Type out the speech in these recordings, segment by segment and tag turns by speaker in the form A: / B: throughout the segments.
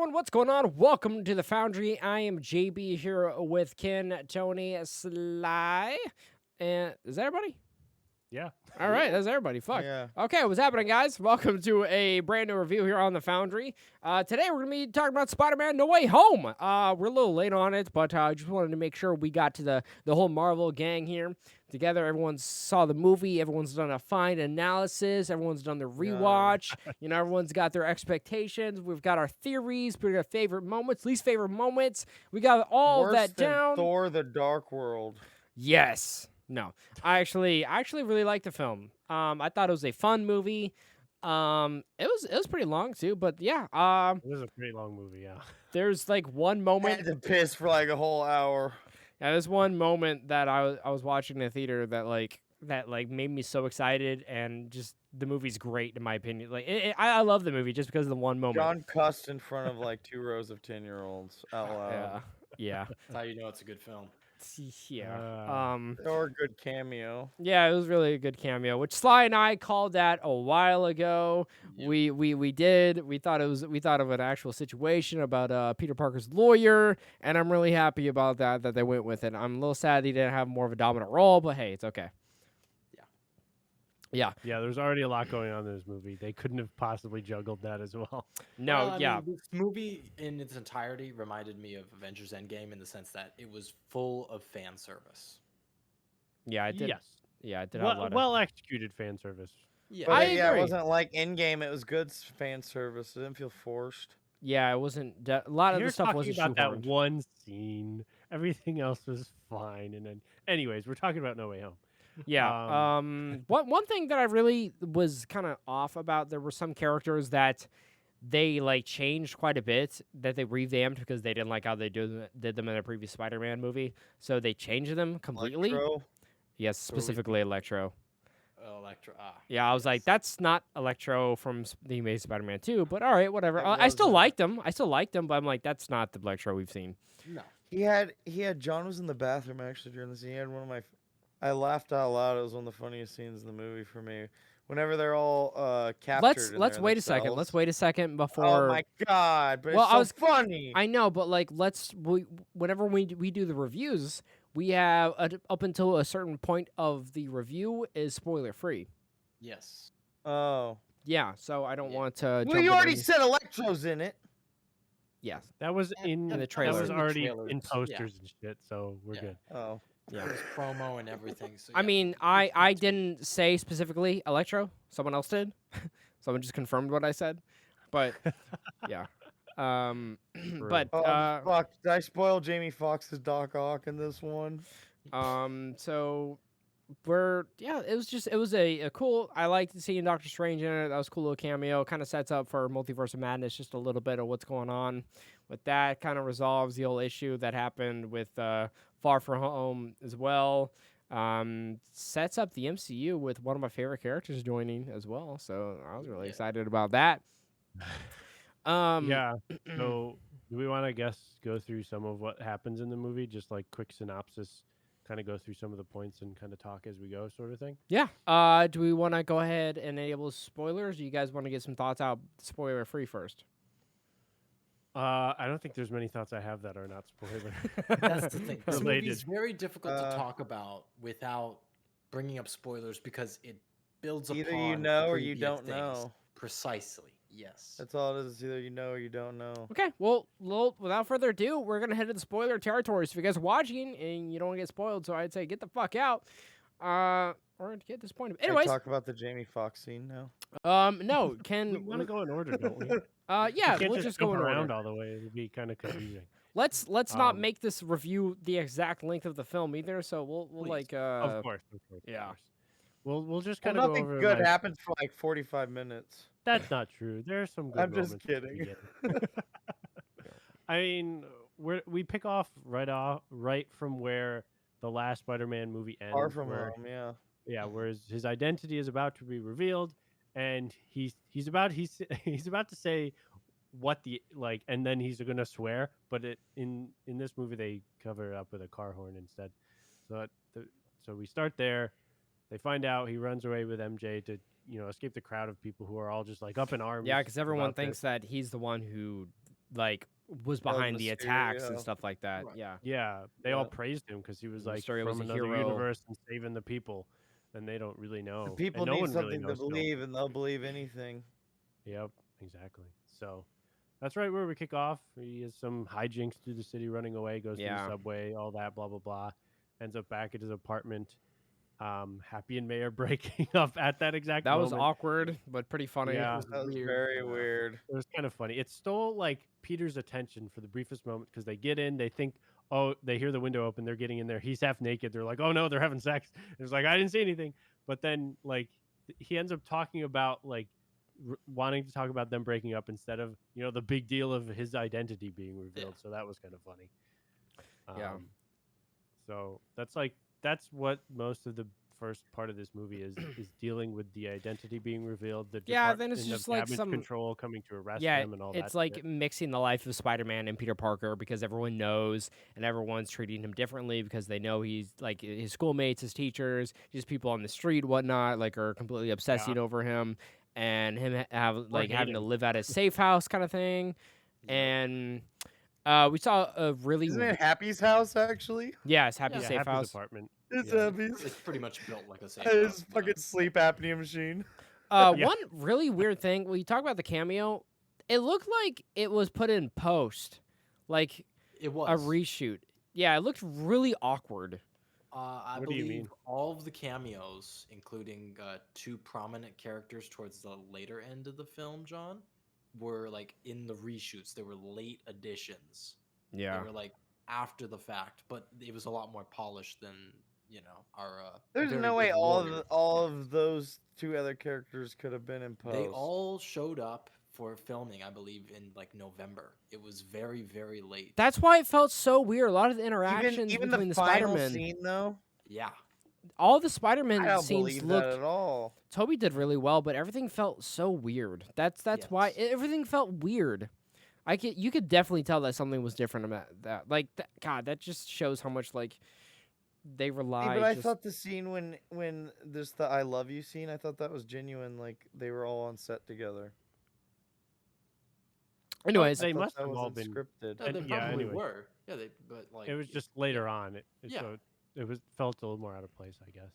A: everyone, what's going on? Welcome to the Foundry. I am JB here with Ken, Tony, Sly, and is that everybody?
B: Yeah.
A: All right, that's everybody. Fuck.
C: Yeah.
A: Okay, what's happening, guys? Welcome to a brand new review here on the Foundry. Today we're gonna be talking about Spider-Man: No Way Home. We're a little late on it, but I just wanted to make sure we got to the whole Marvel gang here together. Everyone saw the movie. Everyone's done a fine analysis. Everyone's done the rewatch. Everyone's got their expectations. We've got our theories. We got favorite moments, least favorite moments. We got all
C: Worse
A: that
C: than
A: down.
C: Thor: The Dark World.
A: Yes. No. I actually really liked the film. I thought it was a fun movie. It was pretty long too, but yeah.
B: It was a pretty long movie, yeah.
A: There's like one
C: I
A: moment.
C: had to piss for like a whole hour.
A: Yeah, there's one moment that I was watching in the theater that made me so excited, and just the movie's great in my opinion. Like I love the movie just because of the one moment.
C: John cussed in front of like 2 rows of 10-year-olds out loud.
A: Yeah.
D: That's how you know it's a good film.
A: Yeah.
C: Or a good cameo.
A: Yeah, it was really a good cameo, which Sly and I called that a while ago.
D: Yep.
A: We did. We thought of an actual situation about Peter Parker's lawyer, and I'm really happy about that they went with it. I'm a little sad he didn't have more of a dominant role, but hey, it's okay. Yeah.
B: Yeah, there's already a lot going on in this movie. They couldn't have possibly juggled that as well.
A: No,
D: Well, I
A: yeah.
D: mean, this movie in its entirety reminded me of Avengers Endgame in the sense that it was full of fan service.
A: Yeah, I did.
B: Yes.
A: Yeah, I did have a lot of
B: Well executed fan service.
D: Yeah,
C: But
A: I
C: yeah,
A: agree.
C: it wasn't like Endgame. It was good fan service. It didn't feel forced.
A: Yeah, it wasn't a lot of
B: You're
A: the stuff
B: talking
A: wasn't
B: about that
A: shoehorned.
B: one scene. Everything else was fine. And then, anyways, we're talking about No Way Home.
A: Yeah. One thing that I really was kind of off about, there were some characters that they like changed quite a bit, that they revamped because they didn't like how they did them in a previous Spider-Man movie. So they changed them completely.
C: Electro.
A: Yes, specifically Electro.
D: Electro.
A: Yeah, I was like, that's not Electro from the Amazing Spider-Man 2, but all right, whatever.
C: It
A: I still
C: wasn't.
A: liked him. But I'm like, that's not the Electro we've seen.
D: No.
C: He had John was in the bathroom actually during the scene. He had one of my. I laughed out loud. It was one of the funniest scenes in the movie for me. Whenever they're all captured.
A: Let's wait a second. Let's wait a second before.
C: Oh my god! But
A: Well,
C: it's so funny.
A: I know, but like, whenever we do the reviews, we have up until a certain point of the review is spoiler free.
D: Yes.
C: Oh.
A: Yeah, so I don't
D: Yeah.
A: want to.
C: Well,
A: jump
C: you
A: in
C: already
A: any-
C: said Electro's in it.
A: Yes.
B: That was
A: In
B: in
A: the
B: That
A: trailer.
B: was
D: In the
B: already
D: trailers,
B: in
D: yeah.
B: posters and shit, so we're
D: Yeah.
B: good.
C: Oh.
A: Yeah.
D: It was promo and everything. So
A: I
D: yeah.
A: mean, I didn't say specifically Electro. Someone else did. Someone just confirmed what I said. But yeah. But
C: Oh, fuck. Did I spoil Jamie Foxx's Doc Ock in this one?
A: so it was a cool. I liked seeing Doctor Strange in it. That was a cool little cameo. Kind of sets up for Multiverse of Madness just a little bit of what's going on with that. Kind of resolves the whole issue that happened with Far From Home as well. Sets up the MCU with one of my favorite characters joining as well. So I was really excited about that.
B: Yeah. So do we want to go through some of what happens in the movie? Just like quick synopsis, kind of go through some of the points and kind of talk as we go, sort of thing.
A: Yeah. Do we want to go ahead and enable spoilers? Do you guys want to get some thoughts out spoiler free first?
B: I don't think there's many thoughts I have that are not spoiler.
D: That's the thing. This movie is
B: related.
D: very difficult to talk about without bringing up spoilers because it builds upon
C: Either you know or you
D: previous
C: don't
D: things.
C: know.
D: Precisely. Yes.
C: That's all it is. It's either you know or you don't know.
A: Okay, well, without further ado, we're going to head to the spoiler territory. So if you guys are watching and you don't want to get spoiled, so I'd say get the fuck out. Or get disappointed.
C: Can I
A: Anyways,
C: talk about the Jamie Foxx scene now.
A: no,
B: We
A: can
B: want to go in order, don't we?
A: yeah,
B: We can't
A: we'll just go
B: jump
A: in
B: around
A: order.
B: all the way. It'd be kind of confusing.
A: Let's not
B: Um,
A: make this review the exact length of the film either. So we'll
D: Please.
A: like
B: Of course.
A: yeah.
B: We'll just
C: Well,
B: kind of go
C: nothing
B: over.
C: good
B: like,
C: happens for like 45 minutes.
B: That's not true. There's some good
C: I'm just
B: moments at the
C: kidding.
B: beginning. I mean, we pick off right from where the last Spider-Man movie ends.
C: Far From
B: where,
C: Home, yeah.
B: Yeah, whereas his identity is about to be revealed, and he's about to say what the like, and then he's gonna swear. But in this movie they cover it up with a car horn instead. So we start there. They find out he runs away with MJ to escape the crowd of people who are all just like up in arms.
A: Yeah, because everyone
B: about
A: thinks
B: this.
A: that he's the one who like was
C: El
A: behind the attacks and
C: Mysterio.
A: stuff like that.
D: Right.
A: Yeah.
B: Yeah, they all
C: Yeah.
B: praised him because he was like
A: Mysterio was
B: from
A: a
B: another
A: hero.
B: universe and saving the people, and they don't really know.
C: The
B: And
C: people
B: no
C: need
B: one really
C: something to
B: knows still.
C: believe, and they'll believe anything.
B: Yep, exactly. So that's right where we kick off. He has some hijinks through the city, running away, goes through the
A: Yeah.
B: subway, all that, blah blah blah. Ends up back at his apartment. Happy and May are breaking up at that exact
A: That
B: moment.
A: was awkward, but pretty funny.
B: Yeah.
C: That was
A: Weird.
C: very weird.
B: It was kind of funny. It stole like Peter's attention for the briefest moment because they get in, they think, oh, they hear the window open, they're getting in there. He's half naked. They're like, oh no, they're having sex. And it's like I didn't see anything. But then like he ends up talking about like wanting to talk about them breaking up instead of the big deal of his identity being revealed. So that was kind of funny.
A: Yeah.
B: So that's what most of the first part of this movie is dealing with the identity being revealed. The
A: Yeah, then it's
B: Department of
A: just like
B: Damage
A: some
B: control coming to arrest
A: yeah,
B: him and all that.
A: it's like
B: shit.
A: mixing the life of Spider-Man and Peter Parker because everyone knows and everyone's treating him differently because they know he's like his schoolmates, his teachers, just people on the street, whatnot, like are completely obsessing over him and him having to live at his safe house kind of thing.
D: Yeah.
A: And we saw a really
C: Isn't it Happy's house actually?
A: yeah, it's Happy
B: Yeah,
A: Safe
B: Happy's
A: House.
B: apartment.
C: It's
B: Yeah.
C: Happy's.
D: It's pretty much built like a safe
C: His
D: house, you know?
C: fucking sleep apnea machine.
B: Yeah.
A: One really weird thing, when you talk about the cameo, it looked like it was put in post, like
D: It was
A: a reshoot. Yeah, it looked really awkward.
D: I
B: What do you
D: believe
B: mean?
D: all of the cameos, including two prominent characters towards the later end of the film, John, were like in the reshoots. They were late additions.
A: Yeah.
D: They were like after the fact, but it was a lot more polished than our.
C: There's
D: very
C: no way
D: good
C: all
D: lawyer.
C: of those two other characters could have been in post.
D: They all showed up for filming, I believe, in like November. It was very, very late.
A: That's why it felt so weird. A lot of the interactions
C: even
A: between
C: the
A: the
C: final
A: Spider-Man,
C: scene though.
D: Yeah.
A: all the
C: I
A: Spider-Man
C: don't
A: scenes
C: believe that
A: looked.
C: at all.
A: Toby did really well, but everything felt so weird. That's why
D: Yes.
A: everything felt weird. You could definitely tell that something was different about that. Like God, that just shows how much like they
C: See,
A: rely.
C: but I
A: just-
C: thought the scene when there's the "I love you" scene, I thought that was genuine. Like they were all on set together.
A: Anyways,
B: They
C: I thought
B: must
C: that
B: have all
C: wasn't
B: been.
C: scripted.
D: No, they
B: And- yeah,
D: probably
B: anyway.
D: were. Yeah, but like
B: It was just later on.
D: Yeah.
B: So it felt a little more out of place, I guess.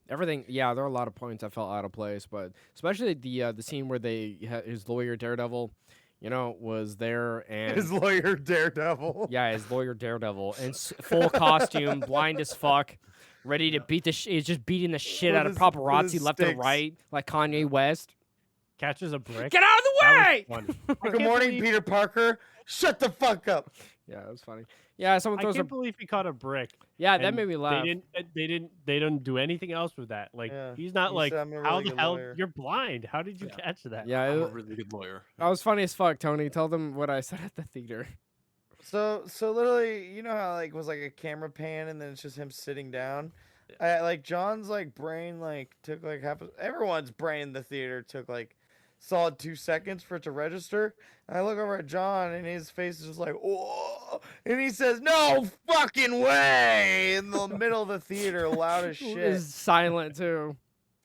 A: everything. Yeah, there are a lot of points that felt out of place, but especially the scene where his lawyer Daredevil, was there and
C: His lawyer Daredevil.
A: yeah, his lawyer Daredevil in full costume, blind as fuck, ready to beat he's just beating the shit
C: With
A: out of
C: his- with
A: paparazzi
C: his
A: left and
C: sticks.
A: right, like Kanye West.
B: Catches a brick.
A: Get out of the
B: That
A: way!
B: was funny.
C: Good
B: can't
C: morning,
B: believe-
C: Peter Parker. Shut the fuck up.
A: Yeah, it was funny. Yeah, someone
B: I
A: throws a
B: can't believe he caught a brick.
A: yeah, that
B: and
A: made me laugh.
B: They didn't do anything else with that. Like
C: Yeah,
B: he's not
C: he
B: like,
C: said, "I'm a
B: how
C: really
B: the
C: good
B: hell
C: lawyer."
B: you're blind? How did you
D: Yeah.
B: catch that?
A: Yeah,
D: I'm a
A: it,
D: really good lawyer.
A: that was funny as fuck. Tony, tell them what I said at the theater.
C: So literally, you know how like was like a camera pan and then it's just him sitting down. Like John's like brain like took like everyone's brain in the theater took like solid 2 seconds for it to register. And I look over at John and his face is just like, oh, and he says, "No fucking way!" in the middle of the theater, loud as
A: It
C: shit.
A: was silent too.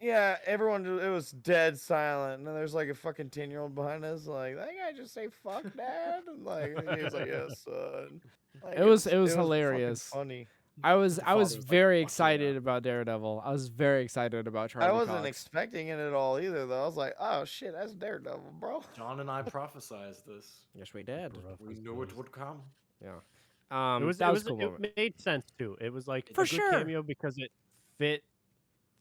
C: Yeah, everyone, it was dead silent. And then there's like a fucking 10-year-old behind us, like, that guy just say fuck, dad? And like, and he was like, yes, son. Like,
A: It was
C: fucking
A: hilarious.
C: funny.
A: I was
D: father's,
A: very
D: watching
A: excited
D: that.
A: about Daredevil. I was very excited about Charlie
C: I wasn't
A: Cox.
C: expecting it at all either, though. I was like, oh shit, that's Daredevil, bro.
D: John and I prophesized this.
A: Yes, we did.
D: We knew it would come.
A: Yeah.
B: It was,
A: that
B: it
A: was a cool
B: it
A: moment.
B: made sense too. It was like
A: For
B: a good
A: sure.
B: cameo because it fit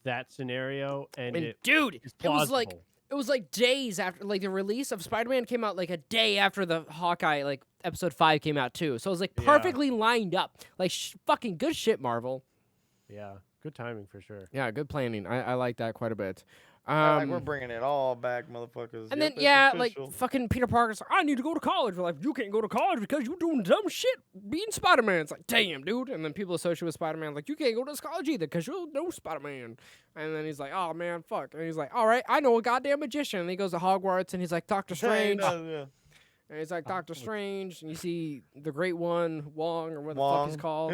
B: that scenario and,
A: And
B: it
A: dude,
B: is
A: it was like
B: plausible.
A: it was like days after like the release of Spider-Man came out, like a day after the Hawkeye like episode 5 came out too. So it was like
B: Yeah.
A: perfectly lined up. Like fucking good shit, Marvel.
B: Yeah, good timing for sure.
A: Yeah, good planning. I like that quite a bit.
C: Like, we're bringing it all back, motherfuckers.
A: And
C: Yep,
A: then
C: it's
A: yeah,
C: official.
A: like fucking Peter Parker's like, I need to go to college. We're like, you can't go to college because you're doing dumb shit being Spider-Man. It's like, damn, dude. And then people associate with Spider-Man like, you can't go to this college either because you're no Spider-Man. And then he's like, oh man, fuck. And he's like, all right, I know a goddamn magician. And he goes to Hogwarts and he's like, Doctor
C: Yeah, he
A: Strange.
C: does, yeah.
A: And he's like, Doctor Strange. And you see the Great One, Wong, or what the fuck
C: Wong.
A: he's called.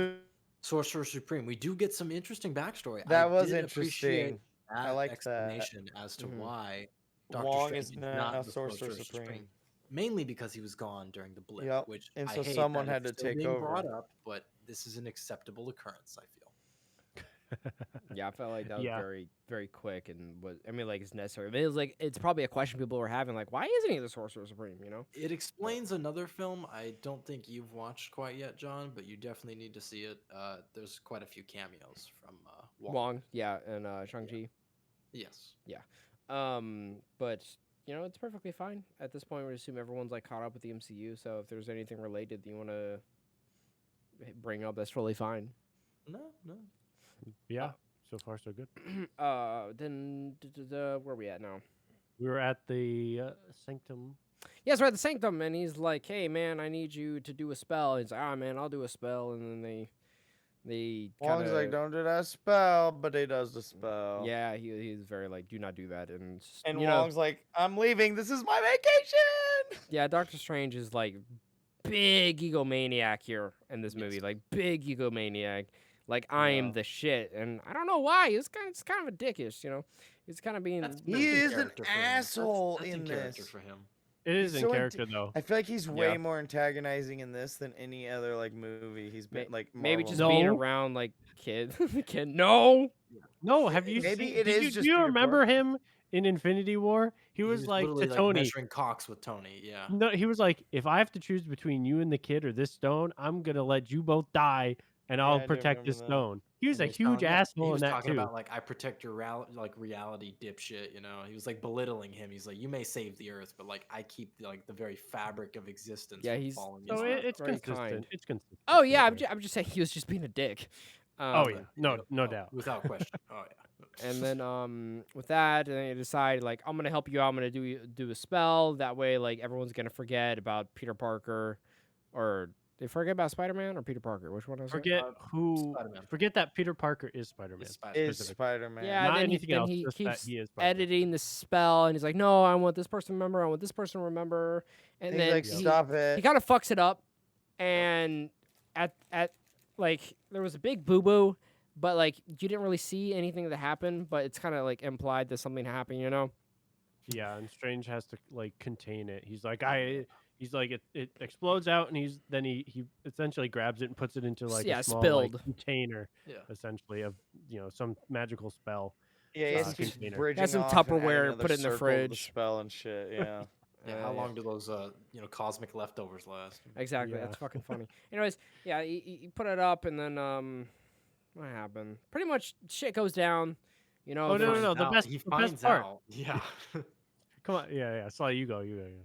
D: Sorcerer Supreme. We do get some interesting backstory.
C: That
D: I
C: was
D: did appreciate
C: interesting. I
D: that
C: liked that.
D: explanation as to
A: Mhm.
D: why Doctor
C: Wong
D: Strange
C: is
D: is
C: now
D: not the
C: Sorcerer Supreme.
D: mainly because he was gone during the blip,
C: Yep.
D: which
C: And
D: I
C: so
D: hate
C: someone
D: that
C: had
D: it's
C: to
D: still
C: take
D: being brought
C: over.
D: up, but this is an acceptable occurrence, I feel.
A: Yeah, I felt like that was
B: Yeah.
A: very, very quick and was. I mean, like it's necessary. But it was like it's probably a question people were having, like, why isn't he the Sorcerer Supreme? You know?
D: It explains another film I don't think you've watched quite yet, John, but you definitely need to see it. There's quite a few cameos from Wong.
A: Wong, yeah, and Shang-Chi.
D: Yes.
A: But you know, it's perfectly fine at this point. We assume everyone's like caught up with the MCU. So if there's anything related that you want to bring up, that's totally fine.
D: No.
B: Yeah. So far, so good.
A: Then where are we at now?
B: We were at the Sanctum.
A: Yes, we're at the Sanctum, and he's like, "Hey, man, I need you to do a spell." He's like, "Ah, man, I'll do a spell." And then they kind
C: Wong's
A: of
C: like, don't do that spell, but he does the spell.
A: yeah, he's very like, "Do not do that." And
C: And
A: you know,
C: Wong's like, I'm leaving. This is my vacation.
A: yeah, Doctor Strange is like big egomaniac here in this
D: Yes.
A: movie, like big egomaniac. Like I am
C: Yeah.
A: the shit, and I don't know why. It's kind of a dickish, you know. He's kind of being
D: That's
C: He
D: in
C: is an
D: character for him.
C: asshole
D: That's
C: in
D: character
C: this.
D: for him.
B: It is
C: He's
B: in
C: so
B: character though.
C: I feel like he's way
B: Yeah.
C: more antagonizing in this than any other like movie he's been like.
A: maybe
C: Marvel
A: just
C: movie.
A: being
B: No.
A: around like kid. Kid, no.
B: No, have you
C: Maybe
B: seen?
C: it
B: Did
C: is
B: you,
C: just
B: do you
C: Peter
B: remember
C: Parker.
B: him in Infinity War? He was like to
D: literally
B: Tony.
D: measuring cocks with Tony. Yeah.
B: No, he was like, if I have to choose between you and the kid or this stone, I'm gonna let you both die, and
C: Yeah,
B: I'll
C: I do
B: protect this
C: remember that.
B: stone. He was
D: And
B: a
D: he's
B: huge
D: telling- yeah,
B: asshole
D: He
B: in
D: was
B: that
D: talking
B: too.
D: about like I protect your reality, dipshit. You know, he was like belittling him. He's like, you may save the Earth, but like I keep like the very fabric of existence.
A: Yeah,
D: from
A: he's-
D: falling
B: So
D: into the
B: it's
A: very
B: consistent.
A: kind.
B: It's consistent.
A: Oh yeah,
B: for sure.
A: I'm just saying he was just being a dick.
B: Oh yeah, no doubt.
D: without question. Oh yeah.
A: And then with that, and then you decide like I'm gonna help you out. I'm gonna do a spell. That way, like everyone's gonna forget about Peter Parker, or they forget about Spider-Man or Peter Parker. Which one is it?
B: Forget
D: Spider-Man.
B: Forget that Peter Parker is Spider-Man.
D: It's Spider-Man.
C: Is Spider-Man.
A: Yeah,
B: Not
A: then
B: anything else,
A: he
B: just that
A: keeps
B: he is Spider-Man.
A: editing the spell, and he's like, "No, I want this person to remember. I want this person to remember." And
C: He's
A: then
C: like, stop
A: he
C: it.
A: kind of fucks it up, and at like there was a big boo boo, but like you didn't really see anything that happened, but it's kind of like implied that something happened, you know?
B: Yeah, and Strange has to like contain it. He's like, he's like it explodes out, and he essentially grabs it and puts it into like
A: Yeah,
B: a small like,
A: spilled.
B: container,
D: Yeah.
B: essentially of some magical spell.
C: Yeah, he has to keep
B: container.
C: bridging
A: Got some
C: off and adding
A: Tupperware,
C: another
A: put it in the
C: circle to
A: fridge.
C: spell and shit. Yeah.
D: Yeah. How long do those cosmic leftovers last?
A: Exactly.
B: Yeah.
A: That's fucking funny. Anyways, yeah, he put it up, and then what happened? Pretty much shit goes down. You know.
B: Oh, no,
A: there's-
B: no, the best-
D: He
B: the best
D: finds
B: part.
D: out. Yeah.
B: Come on, yeah. Sorry, you go.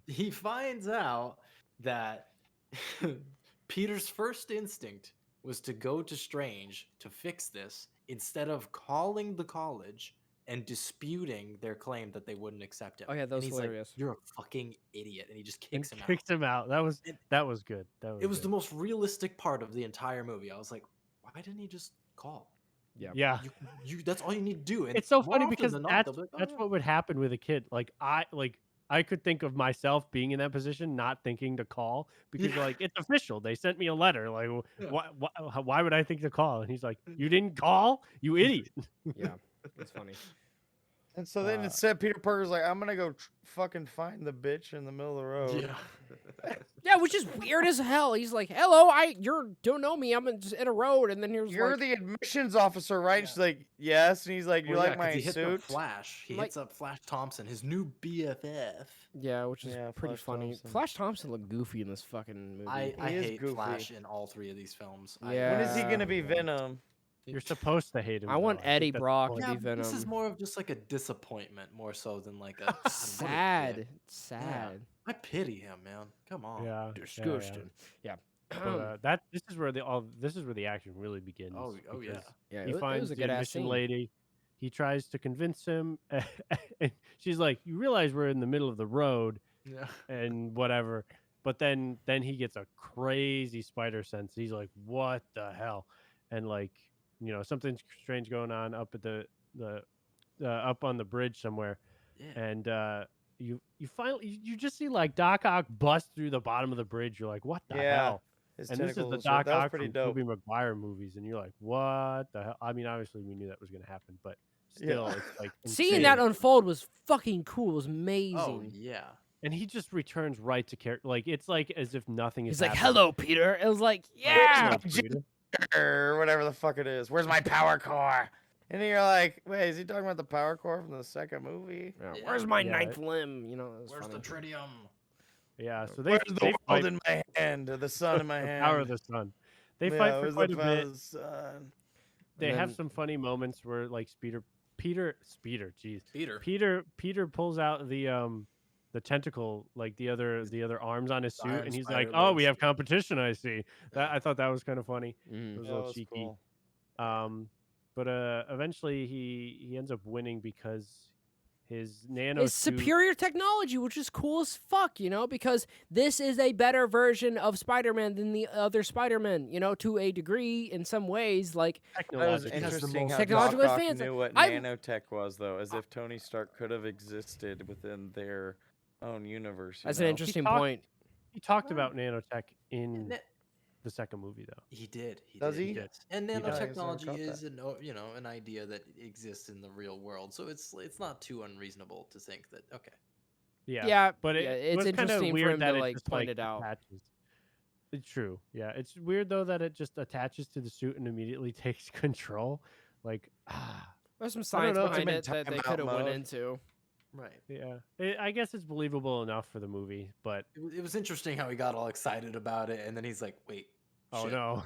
D: He finds out that Peter's first instinct was to go to Strange to fix this instead of calling the college and disputing their claim that they wouldn't accept him.
A: Oh, yeah, that
D: And
A: was
D: he's
A: hilarious.
D: Like, you're a fucking idiot, and he just
B: And
D: kicks him
B: kicks
D: out.
B: him out. That was
D: It-
B: good. That was.
D: It was the
B: good.
D: most realistic part of the entire movie. I was like, why didn't he just call?
B: Yeah.
D: You that's all you need to do. And
B: It's so
D: more
B: funny
D: often
B: because
D: than not,
B: that's
D: they'll be like, "Oh,
B: that's
D: yeah."
B: what would happen with a kid. I could think of myself being in that position, not thinking to call because
D: Yeah.
B: like it's official. They sent me a letter. Like,
D: Yeah.
B: why would I think to call? And he's like, you didn't call, you idiot.
A: Yeah, it's funny.
C: And so then instead, Peter Parker's like, I'm gonna go fucking find the bitch in the middle of the road.
D: Yeah.
A: Yeah, which is weird as hell. He's like, "Hello, you don't know me. I'm just in a road," and then here's
C: You're
A: like,
C: the admissions officer, right? And she's like, yes. And he's like, you
D: Well, yeah,
C: like
D: 'cause
C: my
D: he hits up
C: suit?
D: Flash. He
A: Like-
D: hits up Flash Thompson, his new BFF.
A: yeah, which is
C: Yeah,
A: pretty
C: Flash
A: funny.
C: Thompson.
A: Flash Thompson looked goofy in this fucking movie.
D: I
C: He is
D: hate
C: goofy.
D: Flash in all three of these films.
A: Yeah.
C: When is he gonna be Venom?
B: You're supposed to hate him.
A: I want
B: though. think
A: Eddie
B: that's the
A: Brock
B: point.
A: to
D: Yeah,
A: be
D: but this is
A: Venom.
D: more of just like a disappointment, more so than like a "God, what a
A: Sad,
D: dick."
A: sad,
D: I pity him, man. Come on.
B: Yeah.
A: disgusting. Yeah.
B: But, this is where the action really begins.
D: Oh, yeah.
B: because
A: Yeah,
B: He
A: it
B: finds
A: was a
B: the
A: good ass
B: admission
A: scene.
B: lady. He tries to convince him. And she's like, "You realize we're in the middle of the road
D: Yeah.
B: and whatever." But then he gets a crazy spider sense. He's like, "What the hell?" And like, something strange going on up at the up on the bridge somewhere.
D: Yeah.
B: And you finally you just see like Doc Ock bust through the bottom of the bridge. You're like, "What the
C: Yeah.
B: hell?"
C: His
B: And this is the
C: tentacles.
B: Doc
C: That was
B: Ock
C: pretty
B: from
C: dope.
B: Tobey Maguire movies, and you're like, "What the hell?" I mean, obviously we knew that was going to happen, but
C: Yeah.
B: still, it's like
A: Seeing
B: insane.
A: that unfold was fucking cool. It was
D: Oh,
A: amazing.
D: yeah.
B: and he just returns right to character. Like it's like as if nothing is.
A: He's like,
B: happening.
A: "Hello, Peter." It was like,
B: Like,
A: "Yeah."
B: "Hello, Peter."
C: Or whatever the fuck it is. Where's my power core? And you're like, wait, is he talking about the power core from the second movie?
A: Yeah,
D: Yeah.
A: where's my
B: Yeah.
A: ninth limb? You know, it was
D: Where's
A: funny.
D: the tritium?
B: Yeah, so they
C: Where's the
B: they
C: world
B: fight
C: in my hand? The sun in my
B: the
C: hand.
B: power of the sun. They
C: Yeah,
B: fight for
C: where's
B: quite
C: the
B: a
C: power
B: bit.
C: of the sun?
B: They
A: And
B: have
A: then-
B: some funny moments where like
D: Peter.
B: Peter pulls out the tentacle, like the other arms on his suit,
D: Iron
B: and he's
D: spider
B: like, "Oh, we
D: legs.
B: have competition." I see. That I thought that was kind of funny. It
A: Mhm.
B: was a
C: That
B: little
C: was
B: cheeky.
C: cool.
B: But eventually he ends up winning because his nano
A: It's
B: suit.
A: superior technology, which is cool as fuck, you know, because this is a better version of Spider-Man than the other Spider-Man, you know, to a degree in some ways. Like,
C: That was
B: Technologically.
D: has the
C: interesting
D: most
C: how
A: technological
C: Doc Ock
A: advance.
C: knew what
A: I-
C: nanotech was, though, as if Tony Stark could have existed within their own universe.
A: that's
C: you
A: an
C: know?
A: interesting
B: talked-
A: point.
B: He talked
D: Right.
B: about nanotech in
D: Na-
B: the second movie, though.
D: He did. He
C: Does
D: did.
C: he?
D: Yes. And
B: He does.
C: I guess I never
D: nanotechnology
C: caught
D: is
C: that.
D: an idea that exists in the real world. So it's not too unreasonable to think that
B: Yeah,
A: Yeah,
B: but
A: yeah,
B: it
A: it's
B: was kind of
A: interesting for
B: weird
A: him
B: that
A: to,
B: it
A: like,
B: just
A: point
B: like
A: it out.
B: attaches. It's true. Yeah, it's weird though that it just attaches to the suit and immediately takes control. Like,
A: There's some
B: I
A: science
B: don't know.
A: behind
C: Ultimate
A: it that they
C: timeout
A: could have went
C: mode.
A: into.
D: right.
B: yeah. I guess it's believable enough for the movie, but
D: It was interesting how he got all excited about it, and then he's like, "Wait,
B: oh
D: shit,
B: no,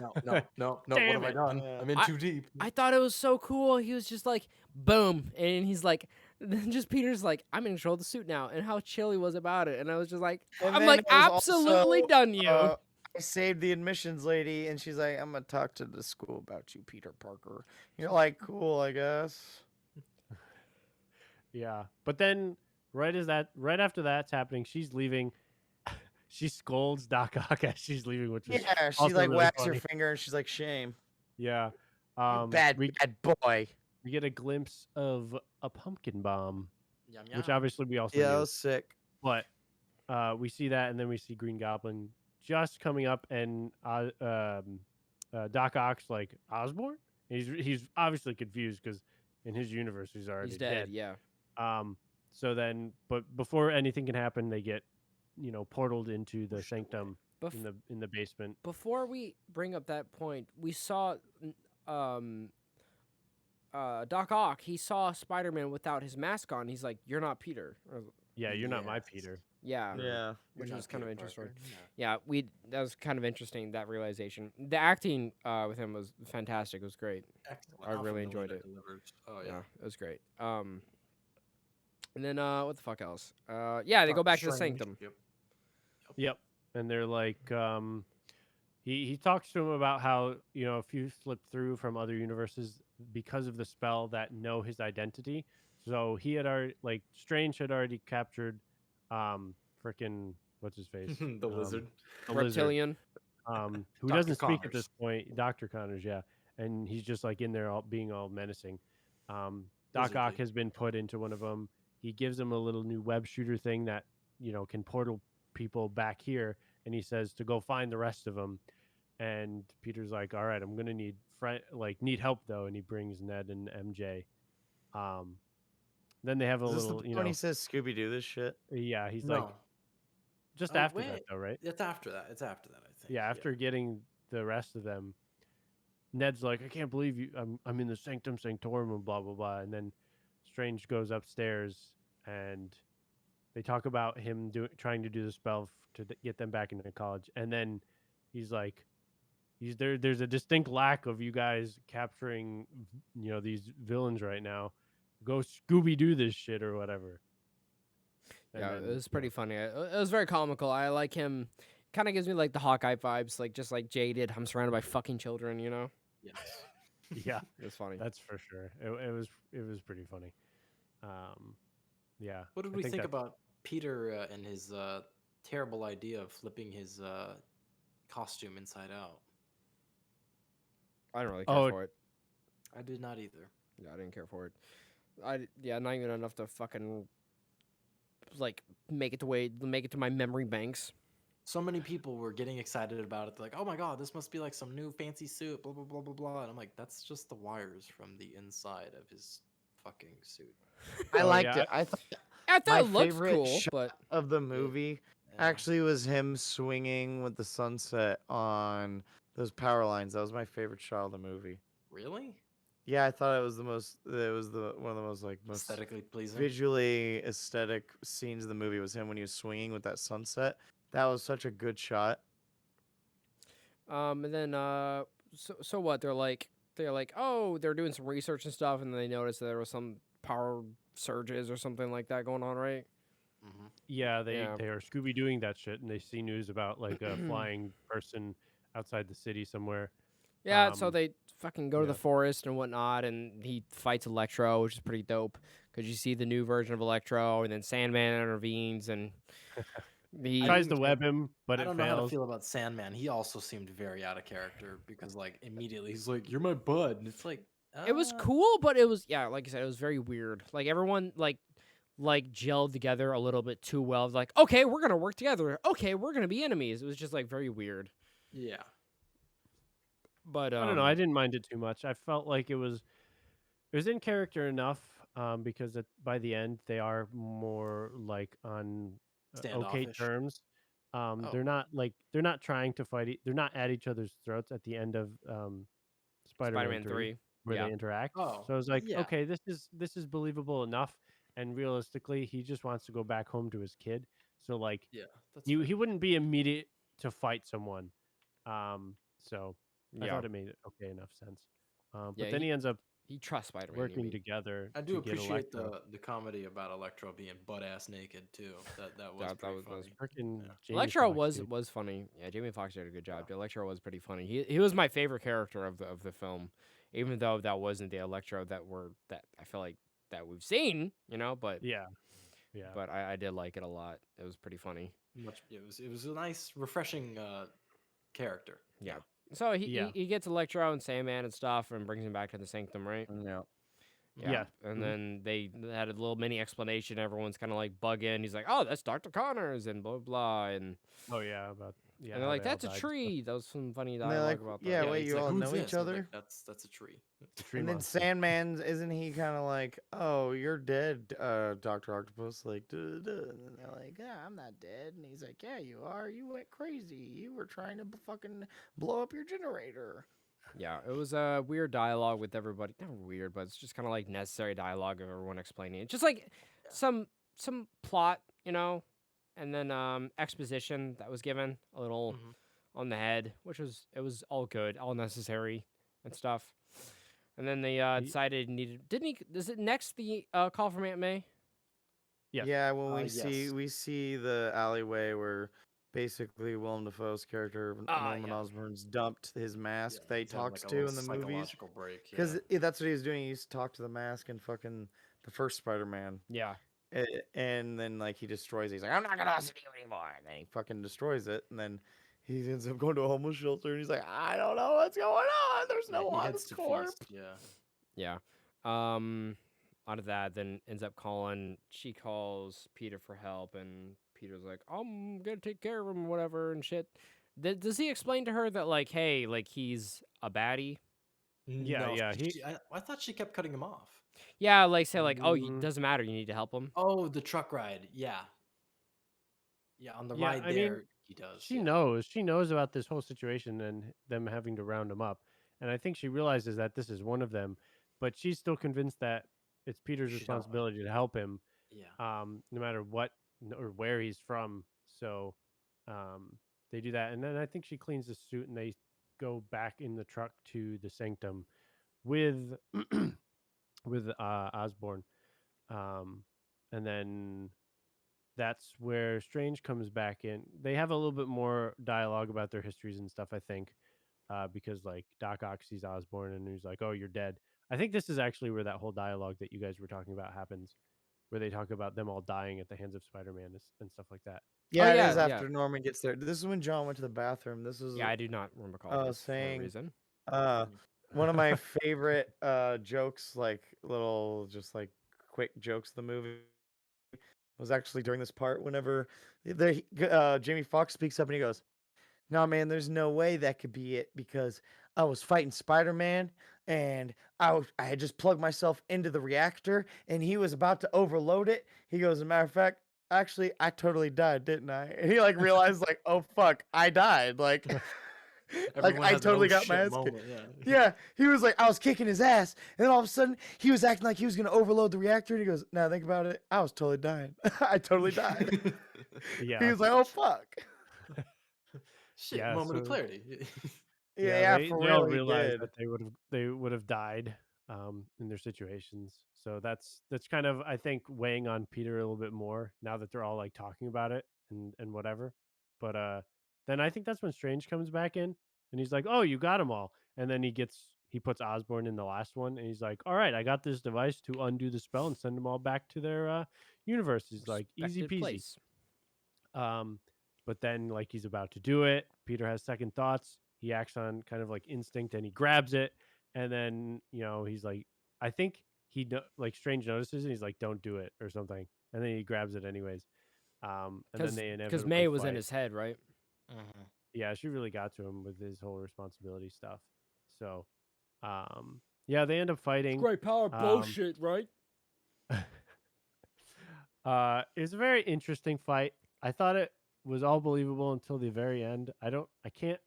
D: no, what
B: Damn
D: have I
B: it.
D: done?
C: Yeah.
D: I'm in
A: I-
D: too deep."
A: I thought it was so cool. He was just like, boom. And he's like, then just Peter's like, I'm in control of the suit now. And how chill he was about it. And I was just like,
C: And
A: I'm
C: then
A: like,
C: it was
A: absolutely
C: also,
A: done you.
C: I saved the admissions lady, and she's like, I'm gonna talk to the school about you, Peter Parker. You're like, cool, I guess.
B: yeah. But then right after that's happening, she's leaving. She scolds Doc Ock as she's leaving, which is
C: Yeah, she
B: also
C: like
B: really
C: whacks
B: funny.
C: her finger, and she's like, shame.
B: Yeah.
C: You bad
B: we
C: boy.
B: get a glimpse of a pumpkin bomb,
D: Yum,
B: which
D: yum.
B: obviously we also
C: Yeah, that
B: knew.
C: was sick.
B: But we see that, and then we see Green Goblin just coming up, and Doc Ock's like, Osborn? He's obviously confused because in his universe he's already
A: He's dead. Yeah.
B: So then, but before anything can happen, they get, portaled into the sanctum
A: Bef-
B: in the basement.
A: Before we bring up that point, we saw Doc Ock. He saw Spider-Man without his mask on. He's like, "You're not Peter."
B: Yeah, you're not my
D: Yes.
B: Peter.
A: Yeah.
C: Yeah.
A: Which
D: You're
A: was
D: not
A: kind of
D: Peter
A: interesting.
D: Parker. Yeah.
A: Yeah, that was kind of interesting, that realization. The acting with him was fantastic. It was great.
D: Excellent.
A: I really
D: Alfred
A: enjoyed
D: Molina
A: it.
D: delivers. Oh
A: Yeah,
D: yeah.
A: it was great. And then what the fuck else? Yeah, they go
D: Doctor
A: back to the
D: Strange.
A: sanctum.
D: Yep.
B: Yep. And they're like, he talks to him about how, if you slip through from other universes because of the spell that know his identity. So he had already, like, Strange had already captured, frickin' what's his face?
D: The lizard.
B: The lizard,
A: Reptilian.
B: who
D: Dr.
B: doesn't speak at
D: Connors.
B: this point. Dr. Connors, yeah. And he's just like in there being all menacing. Doc Ock
D: Wizardly.
B: has been put into one of them. He gives him a little new web shooter thing that, can portal people back here. And he says to go find the rest of them. And Peter's like, all right, I'm going to need help though. And he brings Ned and MJ. Then they have a
C: Is this
B: little,
C: the when he says Scooby Doo this shit?
B: yeah, he's
D: No,
B: like, just
D: Oh,
B: after that
D: wait.
B: though, right?
D: it's after that. It's after that, I think.
B: Yeah, after getting the rest of them, Ned's like, I can't believe you. I'm in the sanctum sanctorum and blah blah blah. And then Strange goes upstairs and they talk about him trying to do the spell to get them back into college. And then he's like, there's a distinct lack of you guys capturing, these villains right now. Go Scooby Doo this shit or whatever. And
A: Yeah,
B: then,
A: it was pretty funny. It was very comical. I like him. Kind of gives me like the Hawkeye vibes, like just like jaded. I'm surrounded by fucking children, you know.
D: Yes.
B: yeah.
A: It was funny.
B: That's for sure. It was pretty funny. Yeah.
D: What did
B: I
D: we think
B: that's-
D: about Peter and his terrible idea of flipping his costume inside out?
A: I didn't really care
B: Oh,
A: for it.
D: I did not either.
A: Yeah, I didn't care for it. Not even enough to fucking like make it to my memory banks.
D: So many people were getting excited about it. They're like, oh my god, this must be like some new fancy suit, blah blah blah blah blah. And I'm like, that's just the wires from the inside of his fucking suit.
C: I
B: Oh,
C: liked
B: yeah,
C: it.
A: I thought
C: My
A: it looked
C: favorite
A: cool,
C: shot
A: but
C: of the movie
D: Yeah.
C: actually was him swinging with the sunset on those power lines. That was my favorite shot of the movie.
D: Really?
C: Yeah, I thought it was the most. It was the one of the most most
D: Aesthetically pleasing.
C: visually aesthetic scenes of the movie was him when he was swinging with that sunset. That was such a good shot.
A: and then so what? They're like, oh, they're doing some research and stuff, and they noticed there was some power surges or something like that going on, right?
D: Hmm.
B: Yeah, they
A: Yeah.
B: they are Scooby doing that shit, and they see news about like a flying person outside the city somewhere.
A: Yeah, so
B: Um,
A: they fucking go to the
B: yeah.
A: forest and whatnot, and he fights Electro, which is pretty dope because you see the new version of Electro, and then Sandman intervenes, and
D: I
A: he
B: Tries
D: didn't
B: to
D: care.
B: web him, but
D: I
B: it
D: don't know how to
B: fails.
D: feel about Sandman. He also seemed very out of character because, like, immediately he's like, "You're my bud," and it's like,
A: it was cool, but it was yeah, like I said, it was very weird. Like everyone like gelled together a little bit too well. Like okay, we're gonna work together. Okay, we're gonna be enemies. It was just like very weird.
D: yeah,
A: But
B: I don't know. I didn't mind it too much. I felt like it was in character enough because by the end they are more like on okay
D: standoffish.
B: terms.
D: Oh,
B: They're not trying to fight. They're not at each other's throats at the end of Spider-Man
A: Spider-Man
B: 3
A: 3,
B: where
A: yeah.
B: they interact.
D: oh,
B: So I was like,
D: yeah,
B: okay, this is believable enough. And realistically, he just wants to go back home to his kid. So like
D: yeah. That's
B: he
D: fair.
B: he wouldn't be immediate to fight someone. So I
A: Yeah.
B: thought it made okay enough sense.
A: Yeah,
B: But then he ends up
A: he trusts Spider-Man, you
B: working
A: mean.
B: together
D: I do
B: to get
D: appreciate
B: Electro.
D: the comedy about Electro being butt ass naked too. That was
A: That
D: pretty
A: was
D: funny.
B: Freaking
D: Yeah.
B: Jamie
A: Electro
B: Foxx, dude.
A: was funny. Yeah, Jamie Foxx did a good job.
D: Yeah.
A: Electro was pretty funny. He was my favorite character of the film, even though that wasn't the Electro that I feel like that we've seen, you know.
B: Yeah, yeah,
A: But I did like it a lot. It was pretty funny.
D: Much. It was a nice, refreshing character.
A: Yeah.
D: Yeah.
A: So
B: yeah,
A: he gets Electro and Sandman and stuff and brings him back to the Sanctum, right?
C: Yeah.
A: Yeah.
B: yeah.
A: And
B: Mhm.
A: then they had a little mini explanation. Everyone's kind of like bugging. He's like, "Oh, that's Dr. Connors," and blah blah.
B: Oh yeah, about
A: And
B: yeah
A: they're
B: how
A: like,
B: they all
A: "That's a
B: died and stuff.
A: tree." That was some funny
C: And they're like,
A: dialogue about
C: yeah,
A: that.
D: Yeah.
C: wait,
D: He's
C: you
D: like,
C: all
D: "Who's
C: know
D: this?"
C: each
D: And I was
C: other?
D: like, "That's a tree."
B: The tree
C: And then
B: monster.
C: Sandman's, isn't he kind of like, oh, you're dead, Dr. Octopus? Like, duh, duh, duh. And then they're like, yeah, I'm not dead. And he's like, yeah, you are. You went crazy. You were trying to fucking blow up your generator.
A: Yeah, it was a weird dialogue with everybody. Not weird, but it's just kind of like necessary dialogue of everyone explaining it. Just like
D: Yeah.
A: some plot, you know, and then exposition that was given a little
D: Mhm.
A: on the head, which was it was all good, all necessary and stuff. And then they
B: He-
A: decided needed didn't he? Is it next the call from Aunt May?
B: Yes.
C: Yeah, when
D: Yes.
C: we see the alleyway where basically Willem Dafoe's character Norman
A: Yeah,
C: Osborn's dumped his mask
D: Yeah.
C: that he
D: He's having
C: talks
D: like a
C: to
D: little
C: in the movies.
D: psychological break.
C: Because
D: Yeah.
C: that's what he was doing. He used to talk to the mask in fucking the first Spider-Man.
A: yeah,
C: And then like he destroys it. He's like, I'm not gonna listen to you anymore. And then he fucking destroys it. And then he ends up going to a homeless shelter and he's like, I don't know what's going on. There's
D: Yeah,
C: no
D: he
C: one
D: heads to
C: corpse.
D: feast. Yeah.
A: yeah. Out of that, then ends up calling. She calls Peter for help, and Peter's like, "I'm gonna take care of him, or whatever, and shit." Does he explain to her that like, hey, like he's a baddie?
B: Yeah,
D: No,
B: yeah. He
D: I thought she kept cutting him off.
A: Yeah, like say like, oh,
B: Mm,
A: doesn't matter. You need to help him.
D: Oh, the truck ride. Yeah. Yeah, on the
B: yeah.
D: ride
B: I mean,
D: there, he does.
B: she
D: Yeah.
B: knows. She knows about this whole situation and them having to round him up. And I think she realizes that this is one of them, but she's still convinced that it's Peter's
D: She don't.
B: responsibility to help him,
D: Yeah.
B: no matter what or where he's from. So they do that, and then I think she cleans the suit, and they go back in the truck to the sanctum with with Osborne, and then that's where Strange comes back in. They have a little bit more dialogue about their histories and stuff, I think, because like Doc Ock sees Osborne and he's like, "Oh, you're dead." I think this is actually where that whole dialogue that you guys were talking about happens, where they talk about them all dying at the hands of Spider-Man and stuff like that.
C: Yeah, it is
A: Yeah.
C: after Norman gets there. This is when John went to the bathroom. This is
A: Yeah, I do not recall this for a
C: saying
A: reason.
C: uh one of my favorite jokes, like little just like quick jokes of the movie was actually during this part whenever Jamie Foxx speaks up and he goes, "No, man, there's no way that could be it because I was fighting Spider-Man, and I had just plugged myself into the reactor, and he was about to overload it. He goes, "As a matter of fact, actually, I totally died, didn't I?" And he like realized like, "Oh fuck, I died." Like, like
D: Everyone
C: I
D: has an
C: totally
D: oh
C: got my
D: shit
C: ass kicked.
D: moment. Yeah.
C: Yeah, he was like, I was kicking his ass, and then all of a sudden, he was acting like he was gonna overload the reactor, and he goes, "Now think about it, I was totally dying. I totally died." He
B: Yeah.
C: was like, "Oh fuck."
D: Shit,
B: Yeah.
D: moment of
B: So
D: clarity.
C: Yeah,
B: yeah,
C: yeah,
B: they
C: for
B: they all
C: real, he
B: realized
C: did.
B: that they would have died in their situations. So that's kind of, I think, weighing on Peter a little bit more now that they're all like talking about it and whatever. But then I think that's when Strange comes back in and he's like, "Oh, you got them all." And then he puts Osborn in the last one and he's like, "All right, I got this device to undo the spell and send them all back to their universe." He's like, "Easy
A: Respected
B: peasy."
A: place.
B: Um, but then, like, he's about to do it. Peter has second thoughts. He acts on kind of like instinct and he grabs it. And then, he's like, I think like Strange notices and he's like, "Don't do it," or something. And then he grabs it anyways. And then they
A: Because
B: inevitably
A: May was in
B: fight.
A: his head, right?
D: Mhm.
B: Yeah, she really got to him with his whole responsibility stuff. So, yeah, they end up fighting.
A: Great power
B: Um,
A: bullshit, right?
B: it was a very interesting fight. I thought it was all believable until the very end. I can't,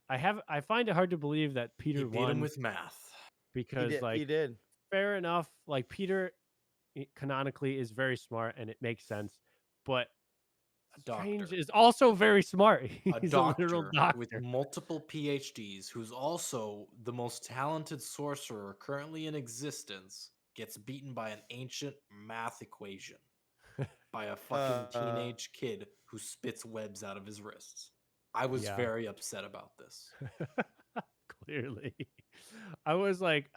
B: I find it hard to believe that
D: He
B: Peter
D: beat him
B: won
D: with math.
B: because,
C: He
B: like,
C: did.
B: fair enough. Like, Peter canonically is very smart and it makes sense, but
D: A
B: Strange
D: doctor.
B: is also very smart.
D: A
B: He's a literal
D: doctor with
B: doctor.
D: multiple PhDs who's also the most talented sorcerer currently in existence gets beaten by an ancient math equation by a fucking
C: Uh,
D: teenage kid who spits webs out of his wrists. I was
B: Yeah.
D: very upset about this.
B: Clearly. I was like,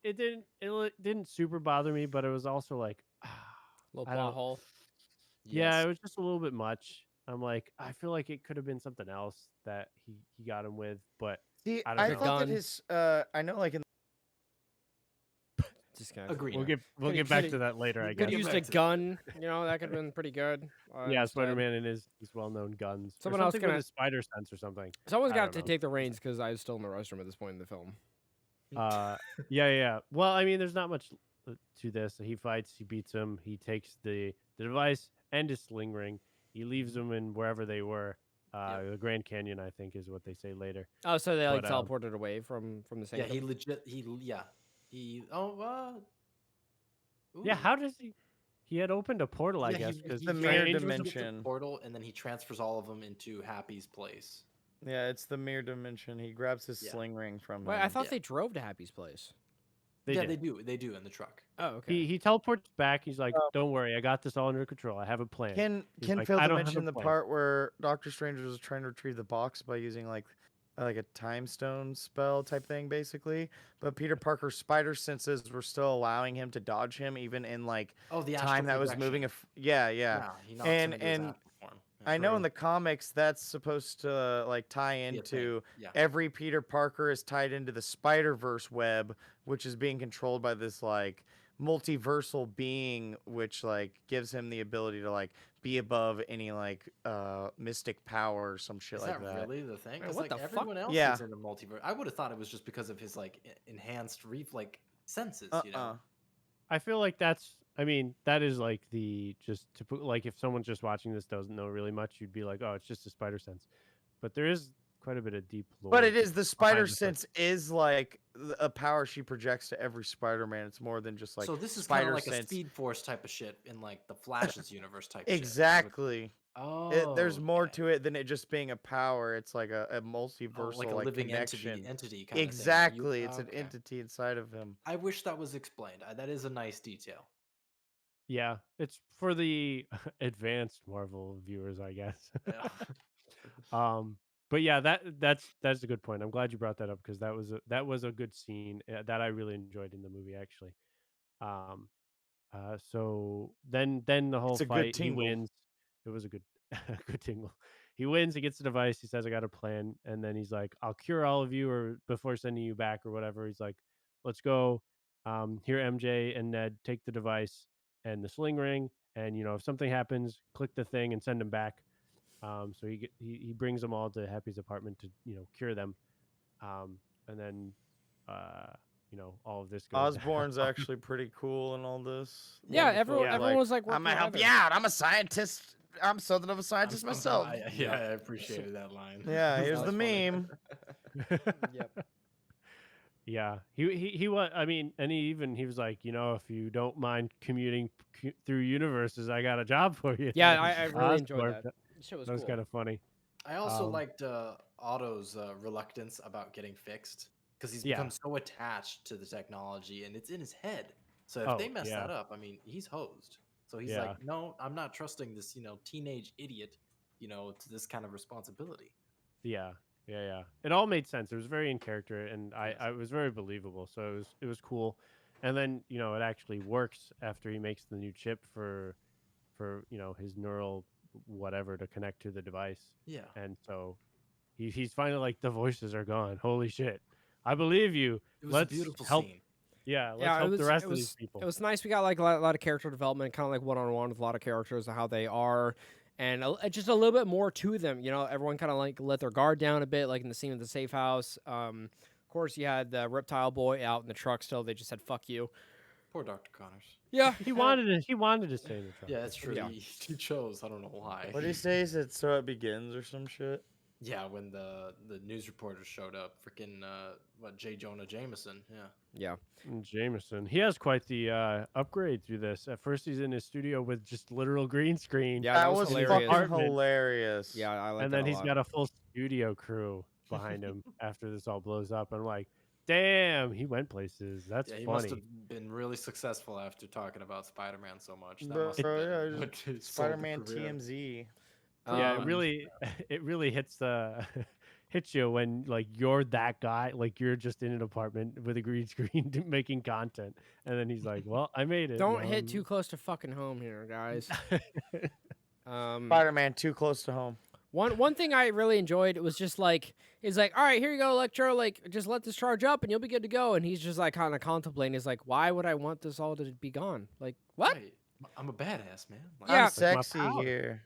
B: it didn't super bother me, but it was also like,
A: Little
B: I
A: plot
B: don't.
A: hole.
B: Yeah,
D: Yes.
B: it was just a little bit much. I'm like, I feel like it could have been something else that he got him with, but
C: see,
B: I don't
C: I
A: Like a
B: know.
C: thought that
A: gun.
C: his I know like in
A: Disconnected.
B: We'll
D: Agreed.
B: get back to that later, I
A: Could
B: guess.
A: have
D: get
A: used
D: back
A: a
D: to that later.
A: gun. That could have been pretty good.
B: Yeah,
A: Instead.
B: Spider-Man and his well-known guns, or
A: Someone else
B: something with
A: gonna.
B: his spider sense or something.
A: Someone's
B: I
A: got
B: don't
A: to
B: know.
A: take the reins because I was still in the restroom at this point in the film.
B: Yeah. Well, I mean, there's not much to this. He fights, he beats him, he takes the device and his sling ring. He leaves them in wherever they were.
D: Yep.
B: The Grand Canyon, I think, is what they say later.
A: Oh, so they like
B: But
A: teleported away from the
D: Yeah,
A: sanctum.
D: he
B: yeah,
D: ooh.
B: how does he? He had opened a portal, I
D: Yeah,
B: guess, because
C: the
D: he
C: mirror
B: Strange
D: goes
B: was.
D: into the
C: dimension.
D: portal and then he transfers all of them into Happy's place.
C: Yeah, it's the mirror dimension. He grabs his
D: Yeah.
C: sling ring from
A: Wait, I
C: him.
A: thought
D: Yeah.
A: they drove to Happy's place.
B: They
D: Yeah,
B: did.
D: they do in the truck.
A: Oh, okay.
B: He teleports back. He's like, "Don't worry, I got this all under control. I have a plan." He's
C: Ken
B: like,
C: failed
B: "I
C: to
B: don't have a
C: mention the
B: plan."
C: part where Doctor Strange was trying to retrieve the box by using like a time stone spell type thing, basically. But Peter Parker's spider senses were still allowing him to dodge him, even in like
D: Oh, the astral
C: time that was
D: projection.
C: moving. Yeah, yeah.
D: Yeah, he knocks him into his
C: And
D: astral form.
C: I know in
B: True.
C: the comics that's supposed to like tie
D: Be a thing.
C: into
D: Yeah.
C: every Peter Parker is tied into the Spider-Verse web, which is being controlled by this like multiversal being, which like gives him the ability to like be above any like mystic power or some shit
D: Is
C: like
D: that
C: that.
D: really the thing?
A: Man,
D: Because
A: what
D: like
A: the fuck?
D: everyone else
C: Yeah.
D: is in the multiverse. I would have thought it was just because of his like enhanced senses, you know.
B: I feel like that's. I mean, that is like the just to put like if someone's just watching this doesn't know really much, you'd be like, "Oh, it's just a spider sense," but there is quite a bit of deep lore.
C: But it is the spider
B: behind the
C: sense is like a power she projects to every Spider-Man. It's more than just like
D: So this is kind of
C: spider
D: like a
C: sense.
D: Speed Force type of shit in like the Flash's universe type shit.
C: Exactly. There's
D: Oh,
C: more
D: okay.
C: to it than it just being a power. It's like a
D: Oh,
C: multiversal
D: like a
C: like
D: living
C: connection.
D: entity kind of thing.
C: Exactly. It's an
D: Okay.
C: entity inside of him.
D: I wish that was explained. That is a nice detail.
B: Yeah, it's for the advanced Marvel viewers, I guess.
D: Yeah.
B: But yeah, that's a good point. I'm glad you brought that up because that was a good scene that I really enjoyed in the movie actually. Um, so then the whole
C: It's a good
B: fight, he
C: tingle.
B: wins. It was a good good tingle. He wins. He gets the device. He says, "I got a plan," and then he's like, "I'll cure all of you, or before sending you back, or whatever." He's like, "Let's go. Here, MJ and Ned, take the device and the sling ring, and if something happens, click the thing and send them back." So he brings them all to Happy's apartment to cure them. And then all of this goes
C: Osborne's
B: down.
C: actually pretty cool in all this.
A: Yeah,
C: Wonderful.
A: everyone,
B: Yeah.
A: everyone was like,
C: I'm gonna
A: working
C: help you
A: together.
C: out. I'm a scientist. I'm something of a scientist myself.
D: Yeah, I appreciated that line.
C: Yeah,
D: That
C: here's
D: was
C: the
D: funny.
C: meme.
A: Yep.
B: Yeah, he was. I mean, and he was like, if you don't mind commuting through universes, I got a job for you.
A: Yeah, I really enjoyed
B: Osborne,
A: that. Shit was
B: That was
A: cool.
B: kind of funny.
D: I also
B: Um,
D: liked Otto's reluctance about getting fixed because he's
B: Yeah.
D: become so attached to the technology and it's in his head. So if
B: Oh,
D: they mess
B: yeah.
D: that up, I mean, he's hosed. So he's
B: Yeah.
D: like, no, I'm not trusting this, teenage idiot, to this kind of responsibility.
B: Yeah, yeah. It all made sense. It was very in character, and
D: Yes.
B: I was very believable. So it was cool. And then it actually works after he makes the new chip for his neural whatever to connect to the device.
D: Yeah.
B: And so he's finally like, the voices are gone. Holy shit! I believe you.
D: It was
B: Let's
D: a beautiful
B: help.
D: scene.
B: Yeah, let's
A: Yeah,
B: help the rest of these people.
A: It was nice. We got like a lot of character development, kind of like one-on-one with a lot of characters and how they are, and just a little bit more to them. Everyone kind of like let their guard down a bit, like in the scene of the safe house. Of course, you had the reptile boy out in the truck. Still, they just said "fuck you."
D: Poor Dr. Connors.
A: Yeah,
B: He wanted to stay in the truck.
D: Yeah, that's true.
A: Yeah.
D: He chose. I don't know why.
C: What did he say? He said, "So it begins" or some shit.
D: Yeah, when the news reporters showed up, freaking J. Jonah Jameson. Yeah.
A: yeah.
B: Jameson. He has quite the upgrade through this. At first, he's in his studio with just literal green screen.
A: Yeah,
C: That was
A: hilarious.
C: fucking hilarious.
A: Yeah, I like
B: And
A: that
B: then
A: a
B: he's
A: lot.
B: got a full studio crew behind him after this all blows up. I'm like, damn, he went places. That's
D: Yeah, he must
B: funny.
D: have been really successful after talking about Spider-Man so much. That
C: Bro,
D: must have
C: yeah,
D: been
C: just
D: what sold the
C: Spider-Man
D: career.
C: TMZ.
B: Yeah,
A: Um,
B: it really hits hits you when like you're that guy, like you're just in an apartment with a green screen making content, and then he's like, "Well, I made it."
A: Don't hit too close to fucking home here, guys.
C: Spider-Man too close to home.
A: One thing I really enjoyed was just like he's like, all right, here you go, Electro. Like, just let this charge up and you'll be good to go. And he's just like kind of contemplating. He's like, why would I want this all to be gone? Like, what?
D: Right. I'm a badass, man. Like,
A: Yeah.
C: I'm
A: my
C: sexy
B: power.
C: here.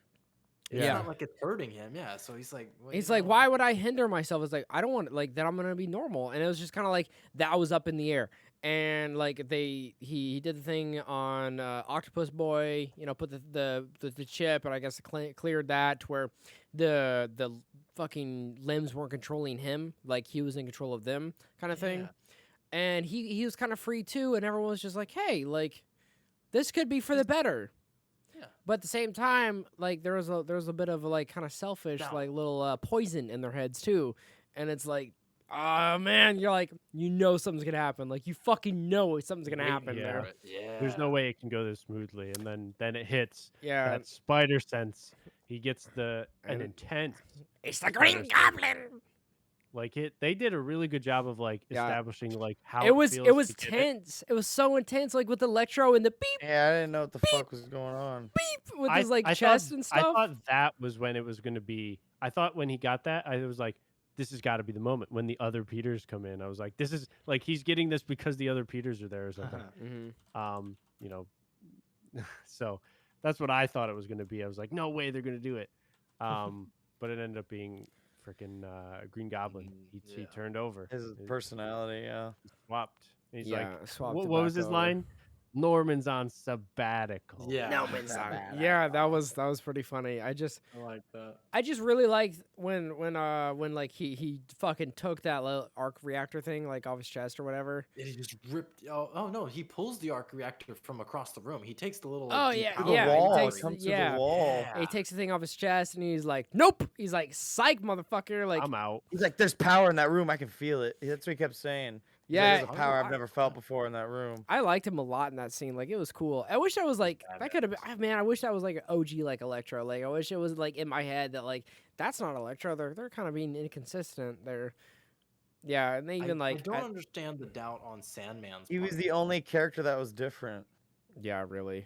D: It's
A: Yeah.
D: not like it's hurting him. Yeah. So he's like, well,
A: He's
D: you
A: like,
D: know,
A: why would I hinder myself? It's like, I don't want like that. I'm gonna be normal. And it was just kind of like that was up in the air. And like he did the thing on Octopus Boy, put the chip, and I guess cleared that to where the fucking limbs weren't controlling him, like he was in control of them, kind of thing.
D: Yeah.
A: And he was kind of free too, and everyone was just like, hey, like this could be for the better.
D: Yeah.
A: But at the same time, like there was a bit of a, like kind of selfish,
D: Doubt.
A: like little poison in their heads too, and it's like, oh man, you're like, something's gonna happen, like you fucking know something's gonna
B: Wait,
A: happen
B: yeah.
A: there.
D: Yeah.
B: There's no way it can go this smoothly, and then it hits
A: Yeah,
B: that spider sense. He gets an
A: And-
B: intense.
A: it's the Green Goblin.
B: Like they did a really good job of like
A: Yeah.
B: establishing like how
A: It was
B: feels to get
A: tense. It was so intense, like with Electro and the beep
C: Yeah, I didn't know what the fuck was going on.
A: beep with
B: I-
A: his like
B: I
A: chest
B: thought,
A: and
B: I
A: stuff.
B: thought that was when it was going to be. I thought when he got that, I was like, this has got to be the moment when the other Peters come in. I was like, this is like he's getting this because the other Peters are there or something. You know, so that's what I thought it was going to be. I was like, no way they're going to do it. But it ended up being freaking Green Goblin. He
D: Yeah.
B: turned over.
C: His personality, yeah.
B: He swapped. He's
A: Yeah,
B: like,
A: swapped
B: what
A: it
B: was
A: back
B: his
A: over.
B: line? Norman's on sabbatical.
D: Yeah.
A: Yeah, that was pretty funny. I just
D: I like that.
A: really liked when like he fucking took that little arc reactor thing like off his chest or whatever.
D: And he just ripped. Oh no, he pulls the arc reactor from across the room. He takes the little.
A: Oh,
D: deep
A: yeah,
C: To
D: power
C: the
A: yeah, he
C: wall.
A: takes
C: It comes
A: the-
C: to
A: yeah.
C: the wall.
D: Yeah.
A: He takes the thing off his chest and he's like, nope. He's like, psych, motherfucker. Like,
B: I'm out.
C: He's like, there's power in that room. I can feel it. That's what he kept saying. He's like,
A: yeah.
C: there's a power I've
A: I-
C: never felt before in that room.
A: I liked him a lot in that scene. Like, it was cool. I wish I was like, that could have been, man, I wish that was like an OG like Electro. Like, I wish it was like in my head that like, that's not Electro. They're kind of being inconsistent. Yeah, and they even
D: I
A: like,
D: don't understand the doubt on Sandman's.
C: He was
D: part.
C: the only character that was different.
A: yeah, really.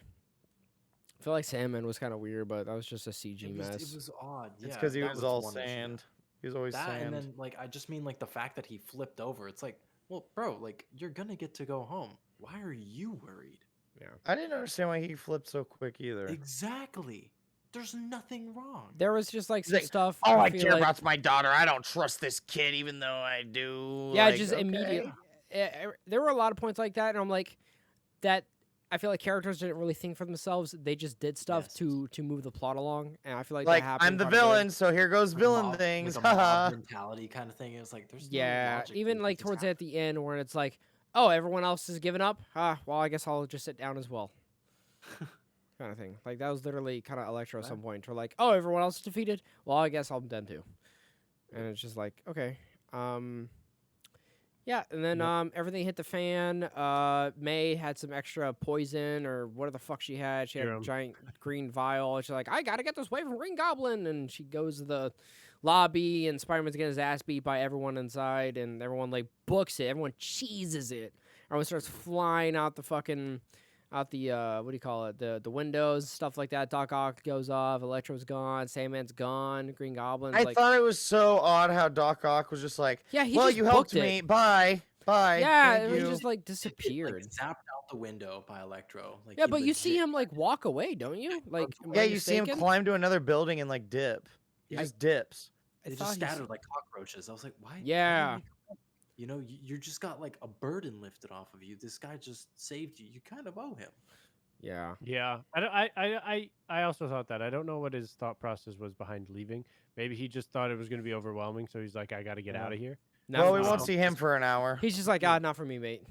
A: I feel like Sandman was kind of weird, but that was just a CG
D: It
A: mess.
D: was odd.
C: It's
D: Yeah,
C: because he
D: that
C: was all
D: one issue.
C: sand. He was always
D: That
C: sand.
D: and then like I just mean like the fact that he flipped over. It's like, well, bro, like you're gonna get to go home. Why are you worried?
C: I didn't understand why he flipped so quick either.
D: Exactly. There's nothing wrong.
A: There was just like
C: He's
A: some
C: like,
A: stuff.
C: all I
A: feel
C: care
A: like,
C: about's my daughter. I don't trust this kid, even though I do.
A: Yeah,
C: like,
A: just
C: okay.
A: immediate. There were a lot of points like that, and I'm like, that. I feel like characters didn't really think for themselves. They just did stuff
D: Yes.
A: to move the plot along, and I feel like
C: Like,
A: that happened.
C: I'm the
A: quite a bit.
C: villain, so here goes
D: Like
C: villain
D: mob-
C: things.
D: like a mob
C: Haha.
D: mentality kind of thing. It was like there's
A: Yeah,
D: no logic
A: even
D: to
A: like
D: this
A: towards
D: happening.
A: at the end where it's like, oh, everyone else has given up. Well, I guess I'll just sit down as well. Kind of thing. Like that was literally kind of Electro at some point. Where like, oh, everyone else is defeated. Well, I guess I'm done too. And it's just like, okay, yeah. And then
B: Yep.
A: everything hit the fan. May had some extra poison or whatever the fuck she had. She had a
B: Serum.
A: giant green vial. And she's like, I gotta get this away from Green Goblin. And she goes to the lobby, and Spider-Man's getting his ass beat by everyone inside, and everyone like books it. Everyone cheeses it. Everyone starts flying out the fucking out the what do you call it? The windows, stuff like that. Doc Ock goes off, Electro's gone, Sandman's gone, Green Goblin's
C: I
A: like
C: thought it was so odd how Doc Ock was just like,
A: yeah, he
C: well,
A: just
C: you helped
A: booked it.
C: me. Bye. Bye.
A: Yeah,
C: Thank
A: it
C: you.
A: just like
D: Like,
A: disappeared.
D: zapped out the window by Electro. Like
A: Yeah,
D: he
A: but you see
D: legit-
A: him like walk away, don't you? Like, am
C: Yeah,
A: I
C: you see him
A: mistaken?
C: climb to another building and like dip. He
A: I-
C: just dips.
A: I
D: They
A: thought
D: just
A: he's-
D: scattered like cockroaches. I was like, why?
A: Yeah.
D: You know, you just got like a burden lifted off of you. This guy just saved you. You kind of owe him.
A: Yeah.
B: Yeah, I also thought that. I don't know what his thought process was behind leaving. Maybe he just thought it was going to be overwhelming, so he's like, I got to get
C: Yeah.
B: out of here.
A: Not
C: Well,
A: for
C: we
A: me.
C: won't see him for an hour.
A: He's just like, not for me, mate.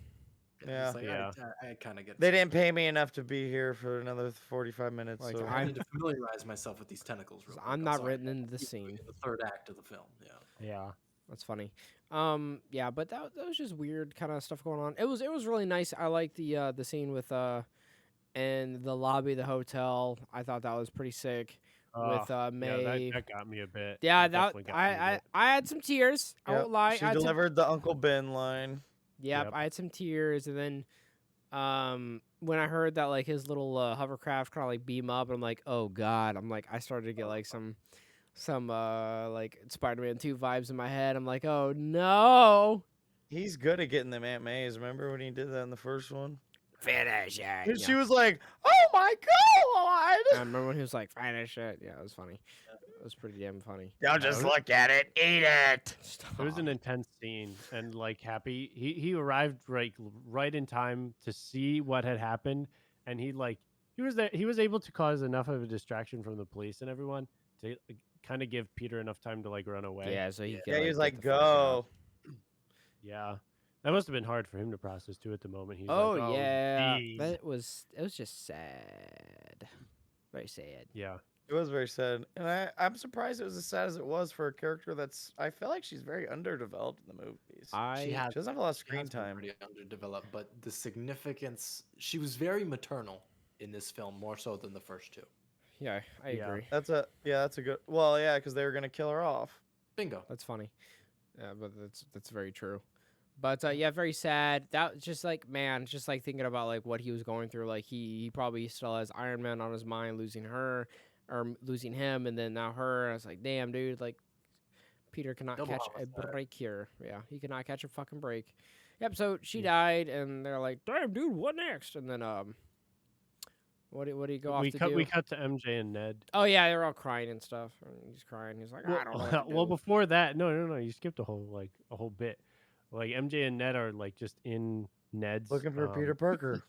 C: Yeah.
D: He's like,
B: Yeah.
D: I kind of get.
C: They didn't pay me enough to be here for another 45 minutes.
A: Like,
C: so
D: I
A: I'm-
D: need to familiarize myself with these tentacles. Real quick.
A: I'm
D: I'm
A: not
D: sorry.
A: written into the
D: Keep
A: scene.
D: in the third act of the film. Yeah.
B: Yeah.
A: That's funny. Yeah, but that was just weird kind of stuff going on. It was really nice. I like the scene with in the lobby of the hotel. I thought that was pretty sick with
B: Yeah,
A: May.
B: that got me a bit.
A: Yeah,
B: That
A: that
B: definitely got me a bit.
A: I had some tears. I
C: Yep,
A: won't lie.
C: She
A: I had some,
C: delivered the Uncle Ben line.
A: yep, I had some tears, and then when I heard that like his little hovercraft kind of like beam up, I'm like, oh god. I'm like, I started to get like some like Spider-Man 2 vibes in my head. I'm like, oh no.
C: He's good at getting them Aunt Mays. Remember when he did that in the first one?
A: Finish it.
C: And
A: Yeah.
C: she was like, "Oh my
A: I
C: god!"
A: remember when he was like, finish it. Yeah, it was funny. It was pretty damn funny.
C: Don't just look at it, eat it.
B: It was an intense scene, and like Happy, he arrived right in time to see what had happened, and he was there. He was able to cause enough of a distraction from the police and everyone to kind of give Peter enough time to like run away.
A: Yeah, so he could,
C: Yeah, he was
A: get
C: like,
A: the fuck out.
C: "Go."
B: Yeah. That must have been hard for him to process too at the moment. He's
A: Oh,
B: like,
A: yeah,
B: geez."
A: it was just sad, very sad.
B: Yeah.
C: It was very sad, and I'm surprised it was as sad as it was for a character that's. I feel like she's very underdeveloped in the movies.
A: I
D: She had
C: She doesn't have a lot of
D: She
C: screen
D: has been
C: time.
D: pretty underdeveloped, but the significance. She was very maternal in this film, more so than the first two.
A: yeah, I
B: Yeah.
A: agree.
C: That's a good. Well, yeah, because they were gonna kill her off.
D: Bingo.
A: That's funny. Yeah, but that's very true. But yeah, very sad. That was just like, man, just like thinking about like what he was going through. Like he probably still has Iron Man on his mind, losing her or losing him, and then now her. And I was like, damn, dude, like Peter cannot
D: Double
A: catch a
D: homicide.
A: break here. Yeah, he cannot catch a fucking break. Yep. So she died, and they're like, damn, dude, what next? And then what do you go off
B: We
A: to
B: cut
A: do?
B: we cut to MJ and Ned.
A: Oh yeah, they're all crying and stuff. And he's crying. He's like, I don't know. What to
B: Well,
A: do."
B: before that, no, you skipped a whole bit. Like MJ and Ned are like just in Ned's
C: Looking for Peter Parker.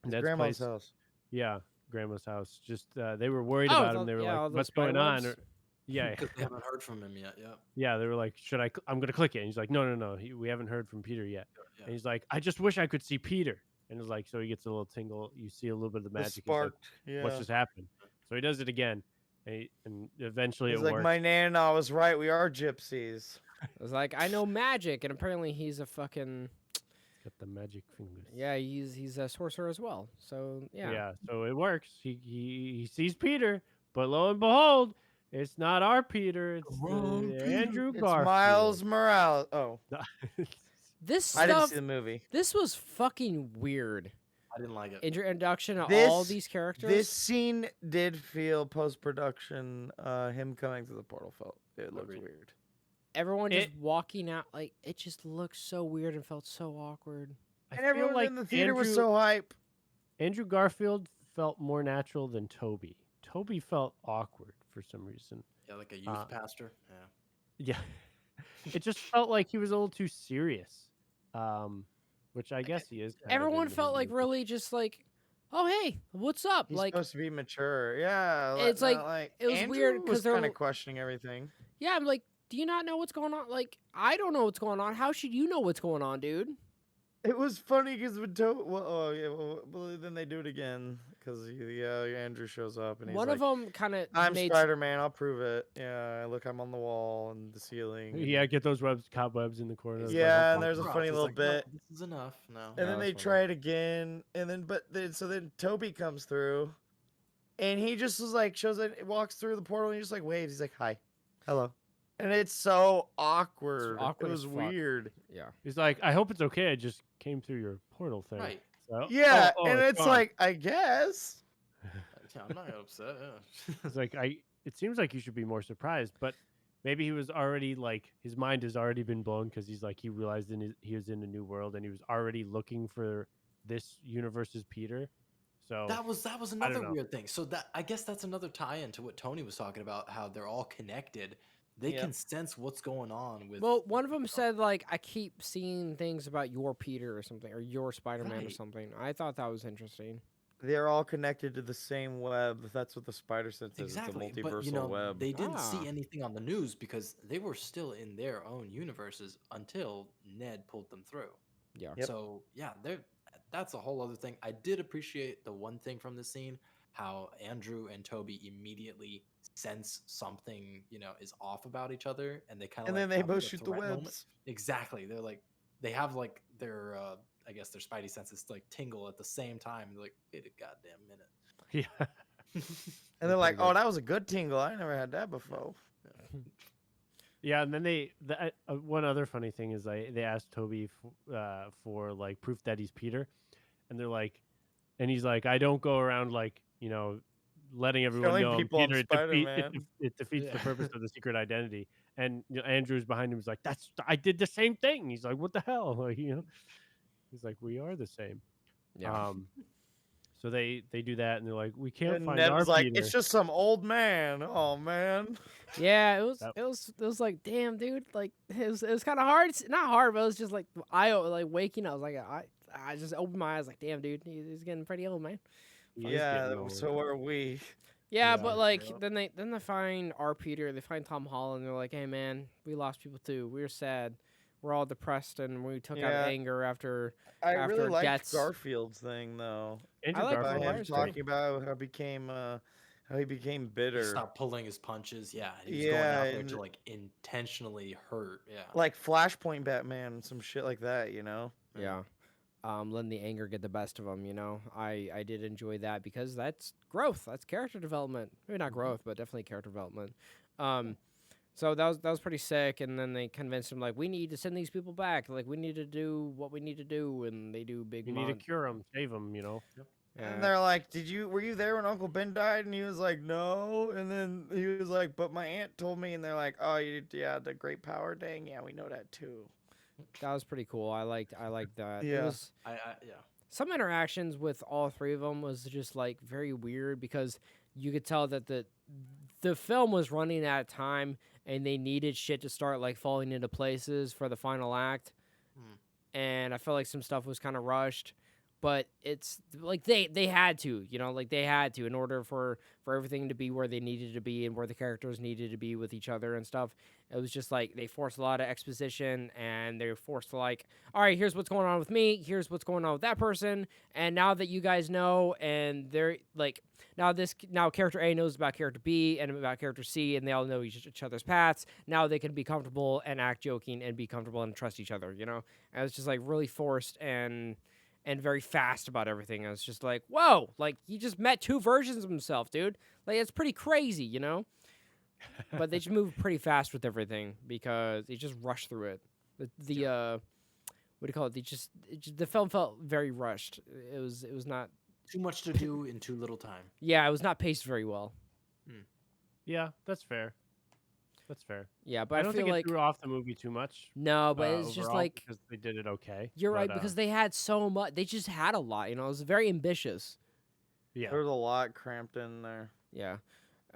C: His
B: Ned's
C: grandma's
B: place.
C: house.
B: Yeah, grandma's house. Just they were worried
A: Oh,
B: about
A: the-
B: him. They were
A: yeah, all
B: like,
A: the
B: "What's going on?"
A: spiderwebs?
B: Yeah,
D: Because they haven't heard from him yet. Yeah.
B: yeah. They were like, "Should I? I'm gonna click it." And he's like, "No. We haven't heard from Peter yet."
D: Yeah.
B: And he's like, "I just wish I could see Peter." And it's like, so he gets a little tingle. You see a little bit of the
C: The
B: magic. He's
C: spark.
B: like,
C: Yeah.
B: What's just happened? So he does it again, and eventually
C: He's
B: it
C: like,
B: works.
C: my nana was right. We are gypsies.
A: I was like, I know magic, and apparently he's a fucking
B: Got the magic fingers.
A: yeah. He's a sorcerer as well. So yeah.
B: Yeah, so it works. He sees Peter, but lo and behold, it's not our Peter. It's
D: Wrong Peter.
B: Andrew
C: It's
B: Garfield.
C: Miles Morales. Oh,
A: This
C: I didn't
A: stuff.
C: see the movie.
A: This was fucking weird.
D: I didn't like it.
A: Introduction of all
C: This-
A: these characters.
C: This scene did feel post production. Him coming through the portal felt it looked
D: Agreed.
C: weird.
A: Everyone just walking out, like it just looked so weird and felt so awkward.
B: I
C: And
B: feel
C: everyone
B: like
C: in the theater was
B: Andrew-
C: so hype.
B: Andrew Garfield felt more natural than Toby. Toby felt awkward for some reason.
D: Yeah, like a youth
B: Uh,
D: pastor. Yeah.
B: Yeah, it just felt like he was a little too serious. Which I
D: I
B: guess
D: get-
B: he is
D: yeah.
B: kind of
A: Everyone
B: in his
A: felt like
B: movie.
A: really just like, oh hey, what's up?
C: He's
A: Like
C: supposed to be mature. Yeah,
A: it's like
C: like
A: it was weird
C: Andrew
A: because
C: was
A: they're
C: kind of questioning everything.
A: yeah. I'm like, do you not know what's going on? Like I don't know what's going on. How should you know what's going on, dude?
C: It was funny because when then they do it again because Andrew shows up and he's
A: One
C: like,
A: of them kind of
C: "I'm
A: made
C: Spider-Man. I'll prove it. Yeah, look, I'm on the wall and the ceiling."
B: Yeah, get those cobwebs in the corner. Of the
C: Yeah, and
B: whole
C: there's a
D: Ross
C: funny
D: is
C: little
D: like, "No,
C: bit,
D: this is enough. No.
C: and
A: That
C: then
A: was
C: they
A: funny.
C: try it again, and then Toby comes through, and he just was like shows it, walks through the portal, and he just like waves. He's like, "Hi, hello," and it's so awkward.
A: awkward
C: It
A: as
C: was
A: fuck.
C: weird.
A: Yeah.
B: He's like, I hope it's okay. I just came through your portal thing.
D: Right.
B: So,
C: Yeah, and it's
B: gone.
C: like, I guess.
D: Yeah, I'm not upset. Yeah.
B: It's like It seems like you should be more surprised, but maybe he was already like his mind has already been blown because he's like he realized he was in a new world and he was already looking for this universe's Peter. So
D: That was
B: I don't
D: another
B: know.
D: weird thing. So that I guess that's another tie-in to what Tony was talking about, how they're all connected. They
C: Yep.
D: can sense what's going on with.
A: Well, one of them said like, I keep seeing things about your Peter or something, or your Spider-Man or
D: Right.
A: something. I thought that was interesting.
C: They're all connected to the same web. That's what the spider sense is.
D: Exactly,
C: It's a
D: but
C: multiversal web.
D: they didn't
A: Ah.
D: see anything on the news because they were still in their own universes until Ned pulled them through.
A: Yeah.
C: Yep.
D: So yeah, that's a whole other thing. I did appreciate the one thing from the scene, how Andrew and Toby immediately sense something, is off about each other, and they kind of
C: And
D: like
C: then they
D: have, like,
C: both
D: a
C: shoot the
D: threat moment.
C: webs.
D: Exactly. They're like they have like their I guess their spidey senses like tingle at the same time. They're like, wait a goddamn minute.
B: Yeah.
C: And they're like, "Oh, that was a good tingle. I never had that before."
B: Yeah, and then one other funny thing is they asked Toby for like proof that he's Peter, and they're like, and he's like, I don't go around like letting everyone
C: Telling
B: know I'm
C: people I'm
B: Peter.
C: Spider-Man.
B: It defeats the
D: Yeah.
B: purpose of the secret identity. And Andrew's behind him is like, I did the same thing. He's like, what the hell? Like, he's like, we are the same.
A: Yeah.
B: So they do that, and they're like, we can't
C: And
B: find
C: Ned
B: our
C: was like,
B: Peter.
C: "It's just some old man." Oh man.
A: Yeah, it was
B: That-
A: it was like, damn, dude, like it was kind of hard. Not hard, but it was just like like waking up. I was like, I just opened my eyes, like, damn, dude, he's getting pretty old, man.
B: He is
C: Yeah.
B: getting old.
C: So are we.
A: Yeah,
B: Yeah.
A: but like
D: Yep.
A: then they find our Peter, they find Tom Holland, they're like, hey man, we lost people too. We were sad. We're all depressed, and we took out
C: Yeah.
A: anger after.
C: I
A: After
C: really liked
A: deaths.
C: Garfield's thing though.
B: Andrew
A: like
B: Garfield
C: About
A: Garfield
C: him
A: was
B: was
A: great.
C: talking about how he became
D: He
C: bitter.
D: stopped pulling his punches. Yeah, he was going out
C: Yeah,
D: there
C: and
D: to like intentionally hurt. Yeah.
C: Like Flashpoint Batman and some shit like that, you know?
A: Yeah. Letting the anger get the best of them, I did enjoy that because that's growth. That's character development. Maybe not growth, but definitely character development. So that was pretty sick. And then they convinced him like, we need to send these people back. Like we need to do what we need to do, and they do big.
B: You need to cure him, save him.
C: And they're like, were you there when Uncle Ben died? And he was like, no. And then he was like, but my aunt told me. And they're like, oh, yeah, the great power. Dang, yeah, we know that too.
A: That was pretty cool. I liked that.
C: Yeah.
A: It was,
D: Yeah.
A: some interactions with all three of them was just like very weird because you could tell that the film was running out of time and they needed shit to start like falling into places for the final act. And I felt like some stuff was kind of rushed, but it's like they had to, like they had to in order for everything to be where they needed to be and where the characters needed to be with each other and stuff. It was just like they forced a lot of exposition, and they were forced to like, all right, here's what's going on with me, here's what's going on with that person, and now that you guys know, and they're like, now character A knows about character B and about character C, and they all know each other's paths. Now they can be comfortable and act joking and be comfortable and trust each other, And it's just like really forced and very fast about everything. I was just like, whoa, like he just met two versions of himself, dude. Like it's pretty crazy, But they just moved pretty fast with everything because they just rushed through it. What do you call it? The film felt very rushed. It was not.
D: Too much to do in too little time.
A: Yeah, it was not paced very well.
B: Yeah, that's fair. That's fair.
A: Yeah, but
B: I
A: I
B: don't
A: feel
B: think
A: like
B: it threw off the movie too much.
A: no, but it's just
B: overall,
A: like
B: because they did it okay.
A: you're right
B: but,
A: because they had so much. They just had a lot. It was very ambitious.
B: yeah,
C: There was a lot cramped in there.
A: Yeah.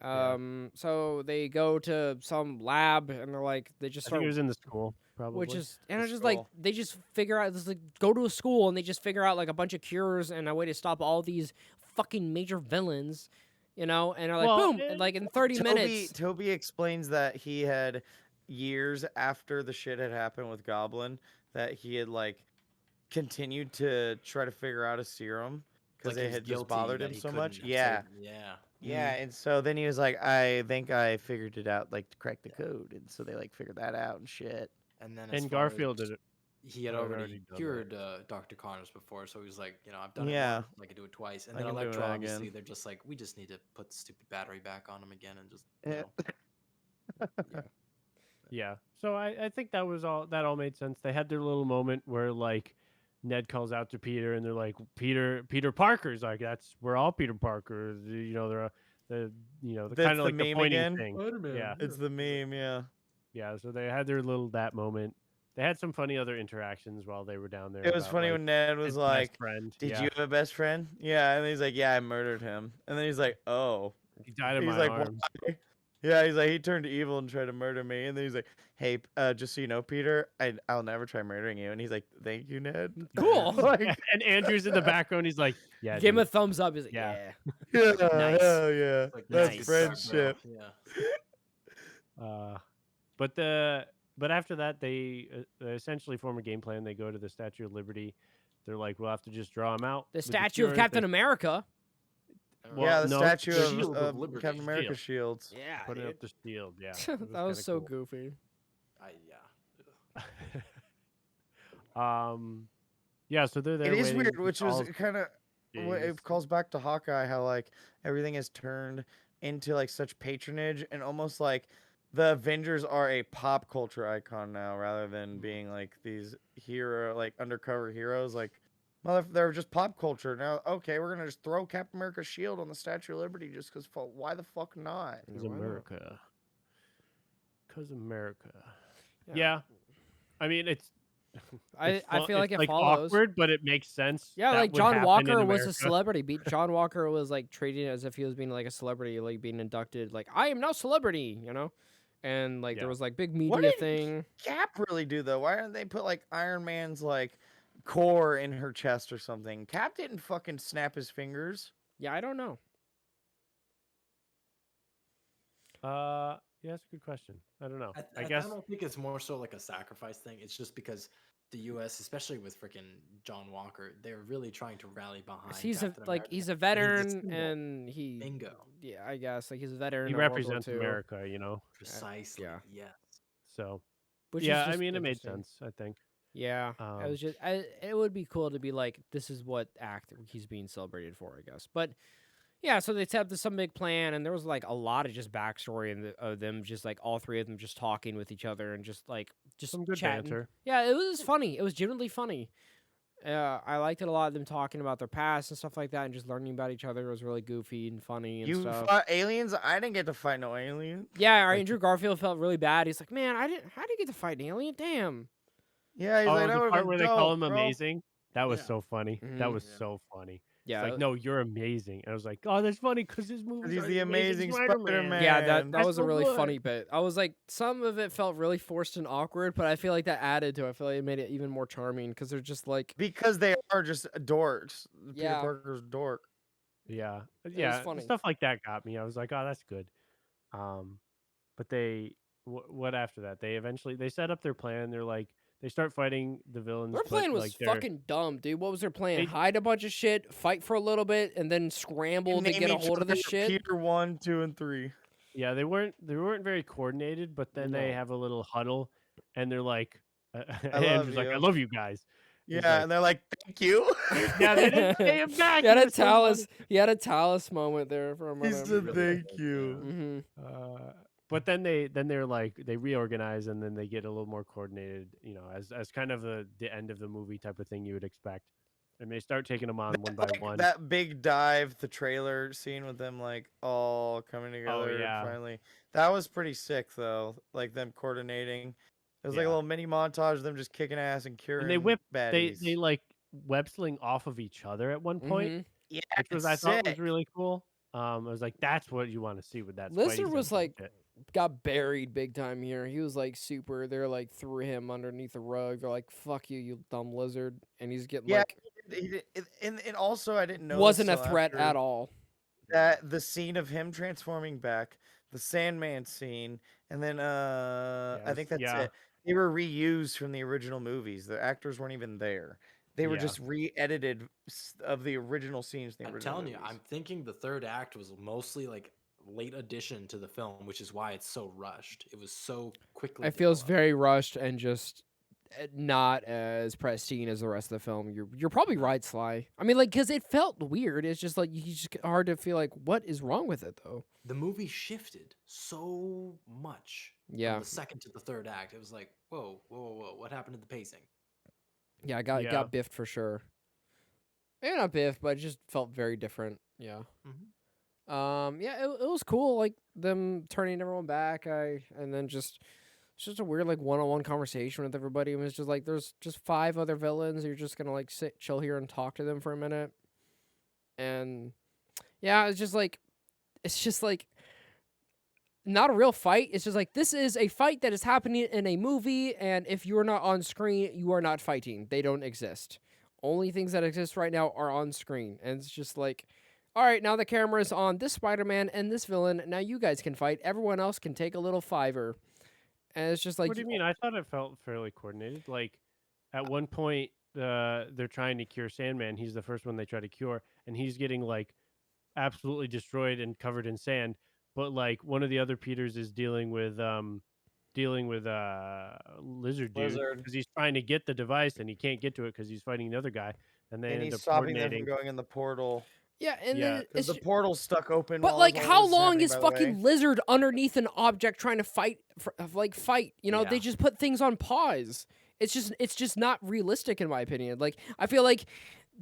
B: Yeah.
A: So they go to some lab and they're like, they just
B: I think
A: start,
B: it was in the school,
A: which
B: probably.
A: is, and
C: The
A: it's just like,
C: school.
A: they just figure out, this like, go to a school and they just figure out like a bunch of cures and a way to stop all these fucking major villains, and they're like,
B: Well,
A: boom, and like in 30 minutes.
C: Toby explains that he had years after the shit had happened with Goblin that he had like continued to try to figure out a serum because
D: Like
C: it
D: he's
C: had just
D: guilty
C: bothered
D: that
C: him
D: he
C: so
D: couldn't
C: much.
D: have
C: Yeah.
D: saved. Yeah.
C: Yeah, and so then he was like, I think I figured it out, like to crack the code, and so they like figured that out and shit.
D: And then as
B: and
D: far
B: Garfield
D: as
B: did it.
D: he had
B: had
D: already
B: already done that.
D: cured Dr. Connors before, so he was like, I've done it
C: Yeah.
D: once, I can do it twice. And
C: I
D: then
C: can do it
D: Electro, obviously,
C: again.
D: they're just like, we just need to put the stupid battery back on him again and just,
C: Yeah.
B: Yeah. So I think that all made sense. They had their little moment where like Ned calls out to Peter and they're like, Peter Parker's like, we're all Peter Parker. They're the the
C: That's
B: kind
C: the
B: of like the
C: meme
B: pointing
C: again?
B: thing.
D: Spider-Man.
B: Yeah.
C: It's the meme, yeah.
B: Yeah. So they had their little that moment. They had some funny other interactions while they were down there.
C: It was
B: about,
C: funny
B: like,
C: when Ned
B: his
C: was
B: best
C: like,
B: friend.
C: "Did
B: Yeah.
C: you have a best friend?" Yeah, and he's like, "Yeah, I murdered him." And then he's like, "Oh."
B: He died in
C: He's
B: my
C: like,
B: arms.
C: "Why?" Yeah, he's like, he turned evil and tried to murder me. And then he's like, "Hey, just so you know, Peter, I'll never try murdering you." And he's like, "Thank you, Ned."
A: Cool.
C: Like,
B: And Andrew's in the background. He's like, yeah,
A: Give him a
B: dude.
A: thumbs up. He's like,
B: Yeah.
A: yeah.
C: yeah,
A: Nice.
C: hell yeah,
D: Like,
C: that's
A: nice.
C: friendship.
D: Yeah.
B: But after that, they essentially form a game plan. They go to the Statue of Liberty. They're like, we'll have to just draw him out.
A: The
B: with
A: statue of
B: cures.
A: Captain
B: They-
A: America.
B: Well,
C: Yeah, the
B: no,
C: statue
B: the
D: Shield of
C: of
D: Liberty.
C: Captain America
B: Shield.
C: shields.
A: Yeah.
B: putting
A: dude.
B: up the shield. Yeah,
A: That was so
B: kinda
A: goofy.
D: Yeah.
B: Yeah, so they're there.
C: It is
B: waiting.
C: weird,
B: He
C: which was
B: calls-
C: kind of
B: Jeez.
C: it calls back to Hawkeye, how like everything is turned into like such patronage and almost like the Avengers are a pop culture icon now rather than being like these like undercover heroes. Like, mother, they're just pop culture now. Okay, we're gonna just throw Captain America's shield on the Statue of Liberty just because. Why the fuck not?
B: Cause
A: why not?
B: America. Cause America. Yeah. I mean, it's
A: I feel like
B: it's,
A: it follows.
B: awkward, but it makes sense.
A: Yeah,
B: that
A: like
B: would
A: John
B: happen in
A: Walker was a
B: America.
A: celebrity. John Walker was like treated as if he was being like a celebrity, like being inducted. Like, I am now celebrity, And like there
B: Yeah.
A: was like big
C: What
A: media
C: did
A: thing.
C: Cap really do though? Why didn't they put like Iron Man's like core in her chest or something? Cap didn't fucking snap his fingers.
A: Yeah, I don't know.
B: Yeah, that's a good question. I don't know.
D: I
B: I guess
D: don't think it's more so like a sacrifice thing. It's just because the U.S., especially with freaking John Walker, they're really trying to rally behind.
A: He's a
D: Captain America.
A: he's a
D: And
A: veteran,
D: symbol.
A: and he
D: Bingo.
A: yeah, I guess like he's a veteran.
B: he
A: of World War
B: represents
A: II,
B: America,
D: Precisely.
A: yeah.
D: Yes.
B: So
A: which is
B: yeah, I
A: just
B: mean, it made
A: interesting.
B: sense. I think.
A: Yeah, it was just it would be cool to be like, this is what act he's being celebrated for, I guess. But yeah, so they set up some big plan, and there was like a lot of just backstory of them, just like all three of them just talking with each other and just
B: Some good
A: chatting.
B: banter.
A: Yeah, it was funny. It was genuinely funny. I liked it a lot. Them talking about their past and stuff like that, and just learning about each other. It was really goofy and funny and
C: You
A: stuff.
C: fought aliens? I didn't get to fight no alien.
A: Yeah, our Andrew Garfield felt really bad. He's like, man, how did you get to fight an alien? Damn.
C: Yeah, he's
B: Oh,
C: like, that
B: the
C: would
B: part
C: have
B: where
C: been
B: they call
C: dope,
B: him
C: bro.
B: amazing. That was
D: Yeah.
B: so funny. That
A: Mhm.
B: was
D: Yeah.
B: so funny.
A: Yeah,
B: It's like, no, you're amazing. And I was like, oh, that's funny because his movie.
C: He's the amazing Spider-Man.
A: yeah, that
B: That's
A: was a
B: so
A: really
B: good.
A: funny bit. I was like, some of it felt really forced and awkward, but I feel like that added to it. I feel like it made it even more charming because they're just like,
C: Because they are just dorks. Peter
A: Yeah.
C: Parker's dork.
B: Yeah,
A: was
B: yeah,
A: funny.
B: stuff like that got me. I was like, oh, that's good. But what after that? They set up their plan. They're like, they start fighting the villains.
A: their
B: but,
A: plan was
B: like, they're-
A: fucking dumb, dude. What was their plan?
B: They-
A: Hide a bunch of shit, fight for a little bit, and then scramble to
C: Name
A: get a
C: each
A: hold of the
C: other
A: shit.
C: Peter 1, 2, and 3.
B: Yeah, they weren't very coordinated. But then they
A: No.
B: have a little huddle, and they're like,
C: love
B: Andrew's like, I
C: you.
B: love you guys. He's
C: Yeah,
B: like-
C: and they're like, thank you.
B: Yeah, they didn't say him back.
A: He had a
B: was so
A: Talus. He had a Talus moment there for a
C: He
A: moment.
C: said thank you.
A: Mm-hmm.
B: funny. But then they're like, they reorganize, and then they get a little more coordinated. As kind of the end of the movie type of thing you would expect. And they start taking them on one by one.
C: That big dive, the trailer scene with them like all coming together
B: yeah.
C: finally. That was pretty sick though. Like them coordinating. It was like a
B: Yeah.
C: little mini montage of them just kicking ass and curing
B: And they whip
C: baddies.
B: they like web sling off of each other at one point,
A: Mm-hmm.
C: yeah,
B: which was
C: it's
B: I thought was
C: sick.
B: really cool. I was like, that's what you want to see with that.
A: Lizard
B: Spidey
A: was
B: sense and
A: like
B: shit.
A: got buried big time here. He was like super. They're like threw him underneath the rug. They're like, "Fuck you, you dumb lizard," and he's getting
C: Yeah,
A: like
C: he did, and also I didn't know this
A: wasn't a
C: till
A: threat
C: after
A: at all.
C: that the scene of him transforming back, the Sandman scene, and then I think that's
B: yeah.
C: it. They were reused from the original movies. The actors weren't even there. They were
B: Yeah.
C: just re-edited of the original scenes. In the
D: I'm
C: original
D: telling you,
C: movies.
D: I'm thinking the third act was mostly like late addition to the film, which is why it's so rushed. It was so quickly.
A: It feels
D: developed.
A: very rushed and just not as pristine as the rest of the film. You're probably right, Sly. I mean, like, because it felt weird. It's just like you just hard to feel like what is wrong with it though.
D: The movie shifted so much
A: Yeah,
D: from the second to the third act. It was like, whoa, whoa, whoa, whoa. What happened to the pacing?
A: yeah, I got
B: Yeah.
A: got biffed for sure. Maybe not biffed, but it just felt very different. Yeah. Yeah, it was cool, like them turning everyone back. And then just it's just a weird like one-on-one conversation with everybody. It was just like there's just 5 other villains. You're just gonna like sit, chill here, and talk to them for a minute. And yeah, it's just like not a real fight. It's just like this is a fight that is happening in a movie, and if you're not on screen, you are not fighting. They don't exist. Only things that exist right now are on screen, and it's just like, all right, now the camera's on this Spider-Man and this villain. Now you guys can fight. Everyone else can take a little fiver, and it's just like,
B: What do you mean? I thought it felt fairly coordinated. Like at one point, they're trying to cure Sandman. He's the first one they try to cure, and he's getting like absolutely destroyed and covered in sand. But like one of the other Peters is dealing with lizard dude
C: Lizard.
B: because he's trying to get the device and he can't get to it because he's fighting the other guy, and they
C: And
B: end
C: he's
B: up
C: stopping them from
B: coordinating.
C: going in the portal
A: yeah, and
B: Yeah,
A: then
C: because
A: it's
C: the portal's stuck open.
A: but
C: while
A: like,
C: all
A: how
C: this is
A: long
C: happening,
A: is
C: by the way.
A: fucking lizard underneath an object trying to fight? Fight. You know, they
D: Yeah.
A: just put things on pause. It's just not realistic in my opinion. Like I feel like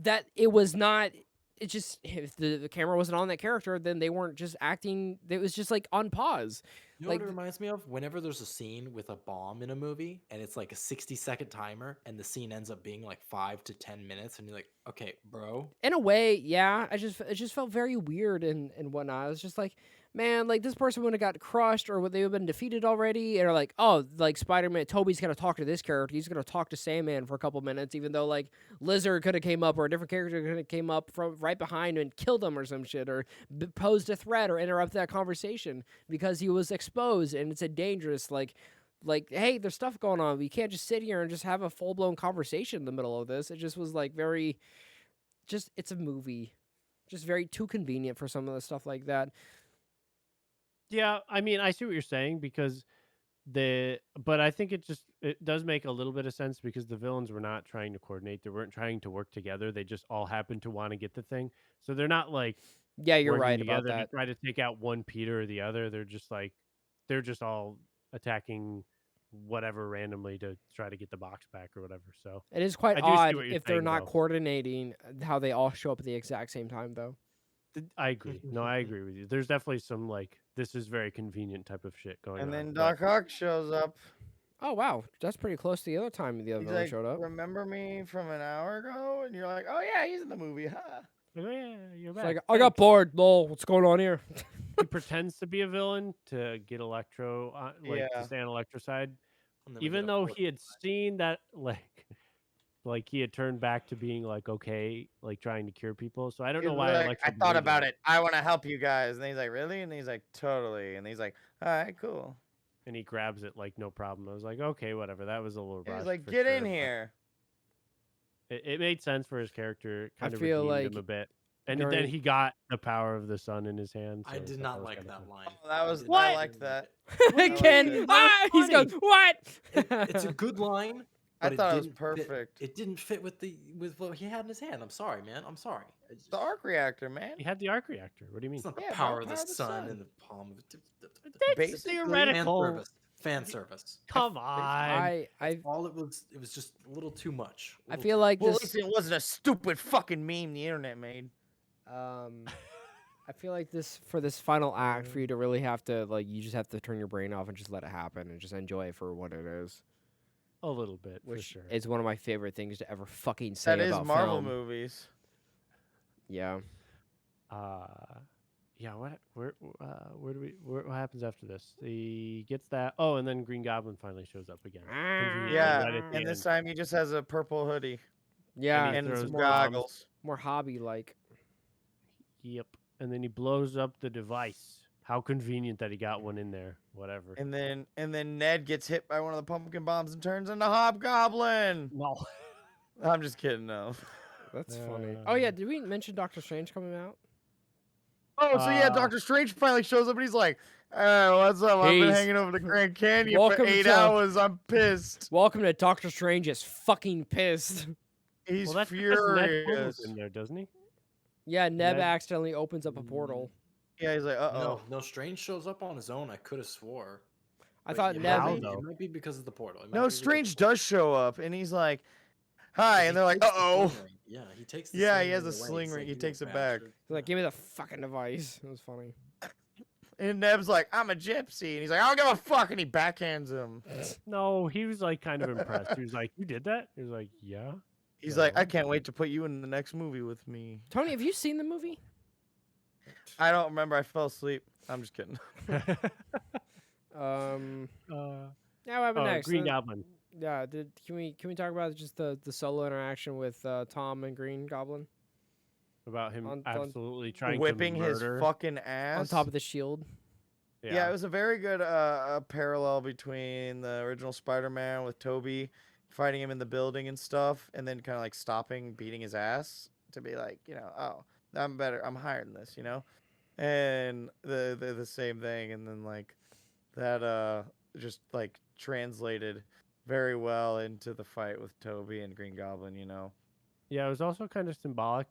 A: that it was not. It just if the camera wasn't on that character, then they weren't just acting. It was just like on pause.
D: You know
A: Like
D: what it reminds me of? Whenever there's a scene with a bomb in a movie and it's like a 60-second timer and the scene ends up being like 5 to 10 minutes and you're like, okay, bro.
A: in a way, yeah. It just felt very weird and whatnot. I was just like, man, like this person would have got crushed or would they have been defeated already? And are like, oh, like Spider-Man, Toby's gonna talk to this character. He's gonna talk to Sandman for a couple minutes, even though like Lizard could have came up or a different character could have came up from right behind and killed him or some shit or posed a threat or interrupt that conversation because he was exposed and it's a dangerous like, hey, there's stuff going on. We can't just sit here and just have a full blown conversation in the middle of this. It just was like very, just it's a movie, just very too convenient for some of the stuff like that.
B: yeah. I mean, I see what you're saying because but I think it does make a little bit of sense because the villains were not trying to coordinate. They weren't trying to work together. They just all happened to want to get the thing. So they're not like
A: Yeah, you're
B: working
A: right about
B: together
A: that.
B: to try to take out one Peter or the other. They're just all attacking whatever randomly to try to get the box back or whatever. So
A: It is quite
B: I do see
A: odd
B: what you're
A: if they're
B: saying,
A: not
B: though.
A: coordinating how they all show up at the exact same time, though.
B: I agree. No, I agree with you. There's definitely some like this is very convenient type of shit going
C: And
B: on.
C: then
B: but-
C: Doc Ock shows up.
A: Oh wow, that's pretty close to the other time the other
C: He's
A: villain
C: like,
A: showed up.
C: "Remember me from an hour ago?" And you're like, "Oh yeah, he's in the movie, huh?"
B: Oh, yeah, you're
A: It's
B: back.
A: like I got bored. Lol, what's going on here?
B: He pretends to be a villain to get Electro,
C: Yeah.
B: to stay on Electro's side,
D: And then we
B: even
D: get a
B: though
D: fourth
B: he had seen that like he had turned back to being like okay, like trying to cure people. So I don't
C: He's
B: know why
C: like,
B: Electro.
C: I thought about it. I want to help you guys. And he's like, "Really?" And he's like, "Totally." And he's like, "All right, cool."
B: And he grabs it like no problem. I was like, okay, whatever. That was a little
C: And he's
B: rushed
C: like,
B: for
C: "Get
B: sure,
C: in
B: but
C: here."
B: It made sense for his character. It
A: I
B: kind of
A: feel
B: redeemed
A: like
B: him a bit. And
A: during-
B: then he got the power of the sun in his hand.
D: I
B: so
D: did
B: thought
D: not
B: was
D: like
B: kinda
D: that
B: cool.
D: line.
C: Oh, that was.
D: did
C: I
D: not
C: liked
D: like
C: that.
D: it.
C: like
A: Ken,
C: it.
A: he's going what?
D: It's a good line.
C: I
D: but
C: thought it was
D: didn't fit-
C: perfect.
D: It didn't fit with what he had in his hand. I'm sorry, man. I'm sorry. It's
C: The arc reactor, man.
B: He had the arc reactor. What do you mean?
D: It's not the
C: Yeah,
D: power
C: the
D: of the
C: power of the
D: sun
C: sun.
D: in the palm of it.
B: That's
C: Basically,
D: Fan
B: theoretical.
D: service. Fan service.
B: Come on.
A: I
D: All it was just a little too much.
A: I feel like
C: Well, at
A: this.
C: least it wasn't a stupid fucking meme the internet made.
A: I feel like this for this final act for you to really have to like you just have to turn your brain off and just let it happen and just enjoy it for what it is,
B: A little bit, for
A: which
B: sure.
A: is one of my favorite things to ever fucking say
C: That is
A: about
C: Marvel
A: film.
C: movies.
A: Yeah,
B: yeah, what happens after this? He gets that. Oh, and then Green Goblin finally shows up again. Conveniently,
C: Yeah,
B: right at the
C: and this
B: end.
C: time he just has a purple hoodie
B: And he
A: Yeah,
C: and
B: throws
C: some
A: more
B: bombs.
C: goggles.
A: more hobby like.
B: Yep. And then he blows up the device. How convenient that he got one in there. Whatever.
C: And then Ned gets hit by one of the pumpkin bombs and turns into Hobgoblin.
B: No.
C: I'm just kidding, no.
A: That's funny. Oh yeah, did we mention Doctor Strange coming out?
C: Oh, so yeah,
B: Uh,
C: Doctor Strange finally shows up and he's like, what's up? I've been
A: He's-
C: hanging over the Grand Canyon
A: Welcome
C: for 8
A: to-
C: hours. I'm pissed.
A: Welcome to Doctor Strange is fucking pissed.
C: He's
B: well, that's because Ned
C: furious.
B: Ford's in there, doesn't he?
A: Yeah, Neb
B: Ned-
A: accidentally opens up a portal.
C: Yeah, he's like, uh-oh.
D: No, Strange shows up on his own. I could have swore.
A: I
D: But
A: thought
D: it
A: Neb.
B: How,
D: might be-
B: though?
D: It might be because of the portal. It might
C: No,
D: be because of
C: Strange
D: the portal.
C: does show up and he's like, hi.
D: He
C: And they're like,
D: takes the
C: uh-oh.
D: sling ring. Yeah, he takes the
C: Yeah,
D: sling
C: he has
D: ring
C: a
D: away.
C: sling
D: He's
C: ring.
D: like,
C: He
D: "You
C: takes it back.
D: bastard."
A: He's like, give me the fucking device. It was funny.
C: And Neb's like, I'm a gypsy. And he's like, I don't give a fuck. And he backhands him.
B: No, he was like kind of impressed. He was like, "You did that?" He was like, "Yeah."
C: He's
B: Yeah.
C: like, I can't wait to put you in the next movie with me.
A: Tony, have you seen the movie?
C: I don't remember. I fell asleep. I'm just kidding.
A: Yeah, what happened next?
B: Green Goblin.
A: Yeah, can we talk about just the solo interaction with Tom and Green Goblin
B: About him
A: On-
B: absolutely trying
C: Whipping
B: to
C: his
B: murder.
C: fucking ass.
A: on top of the shield?
C: Yeah, it was a very good parallel between the original Spider-Man with Toby fighting him in the building and stuff, and then kind of like stopping beating his ass to be like, oh, I'm better, I'm higher than this, and the same thing, and then like that just like translated very well into the fight with Toby and Green Goblin,
B: Yeah, it was also kind of symbolic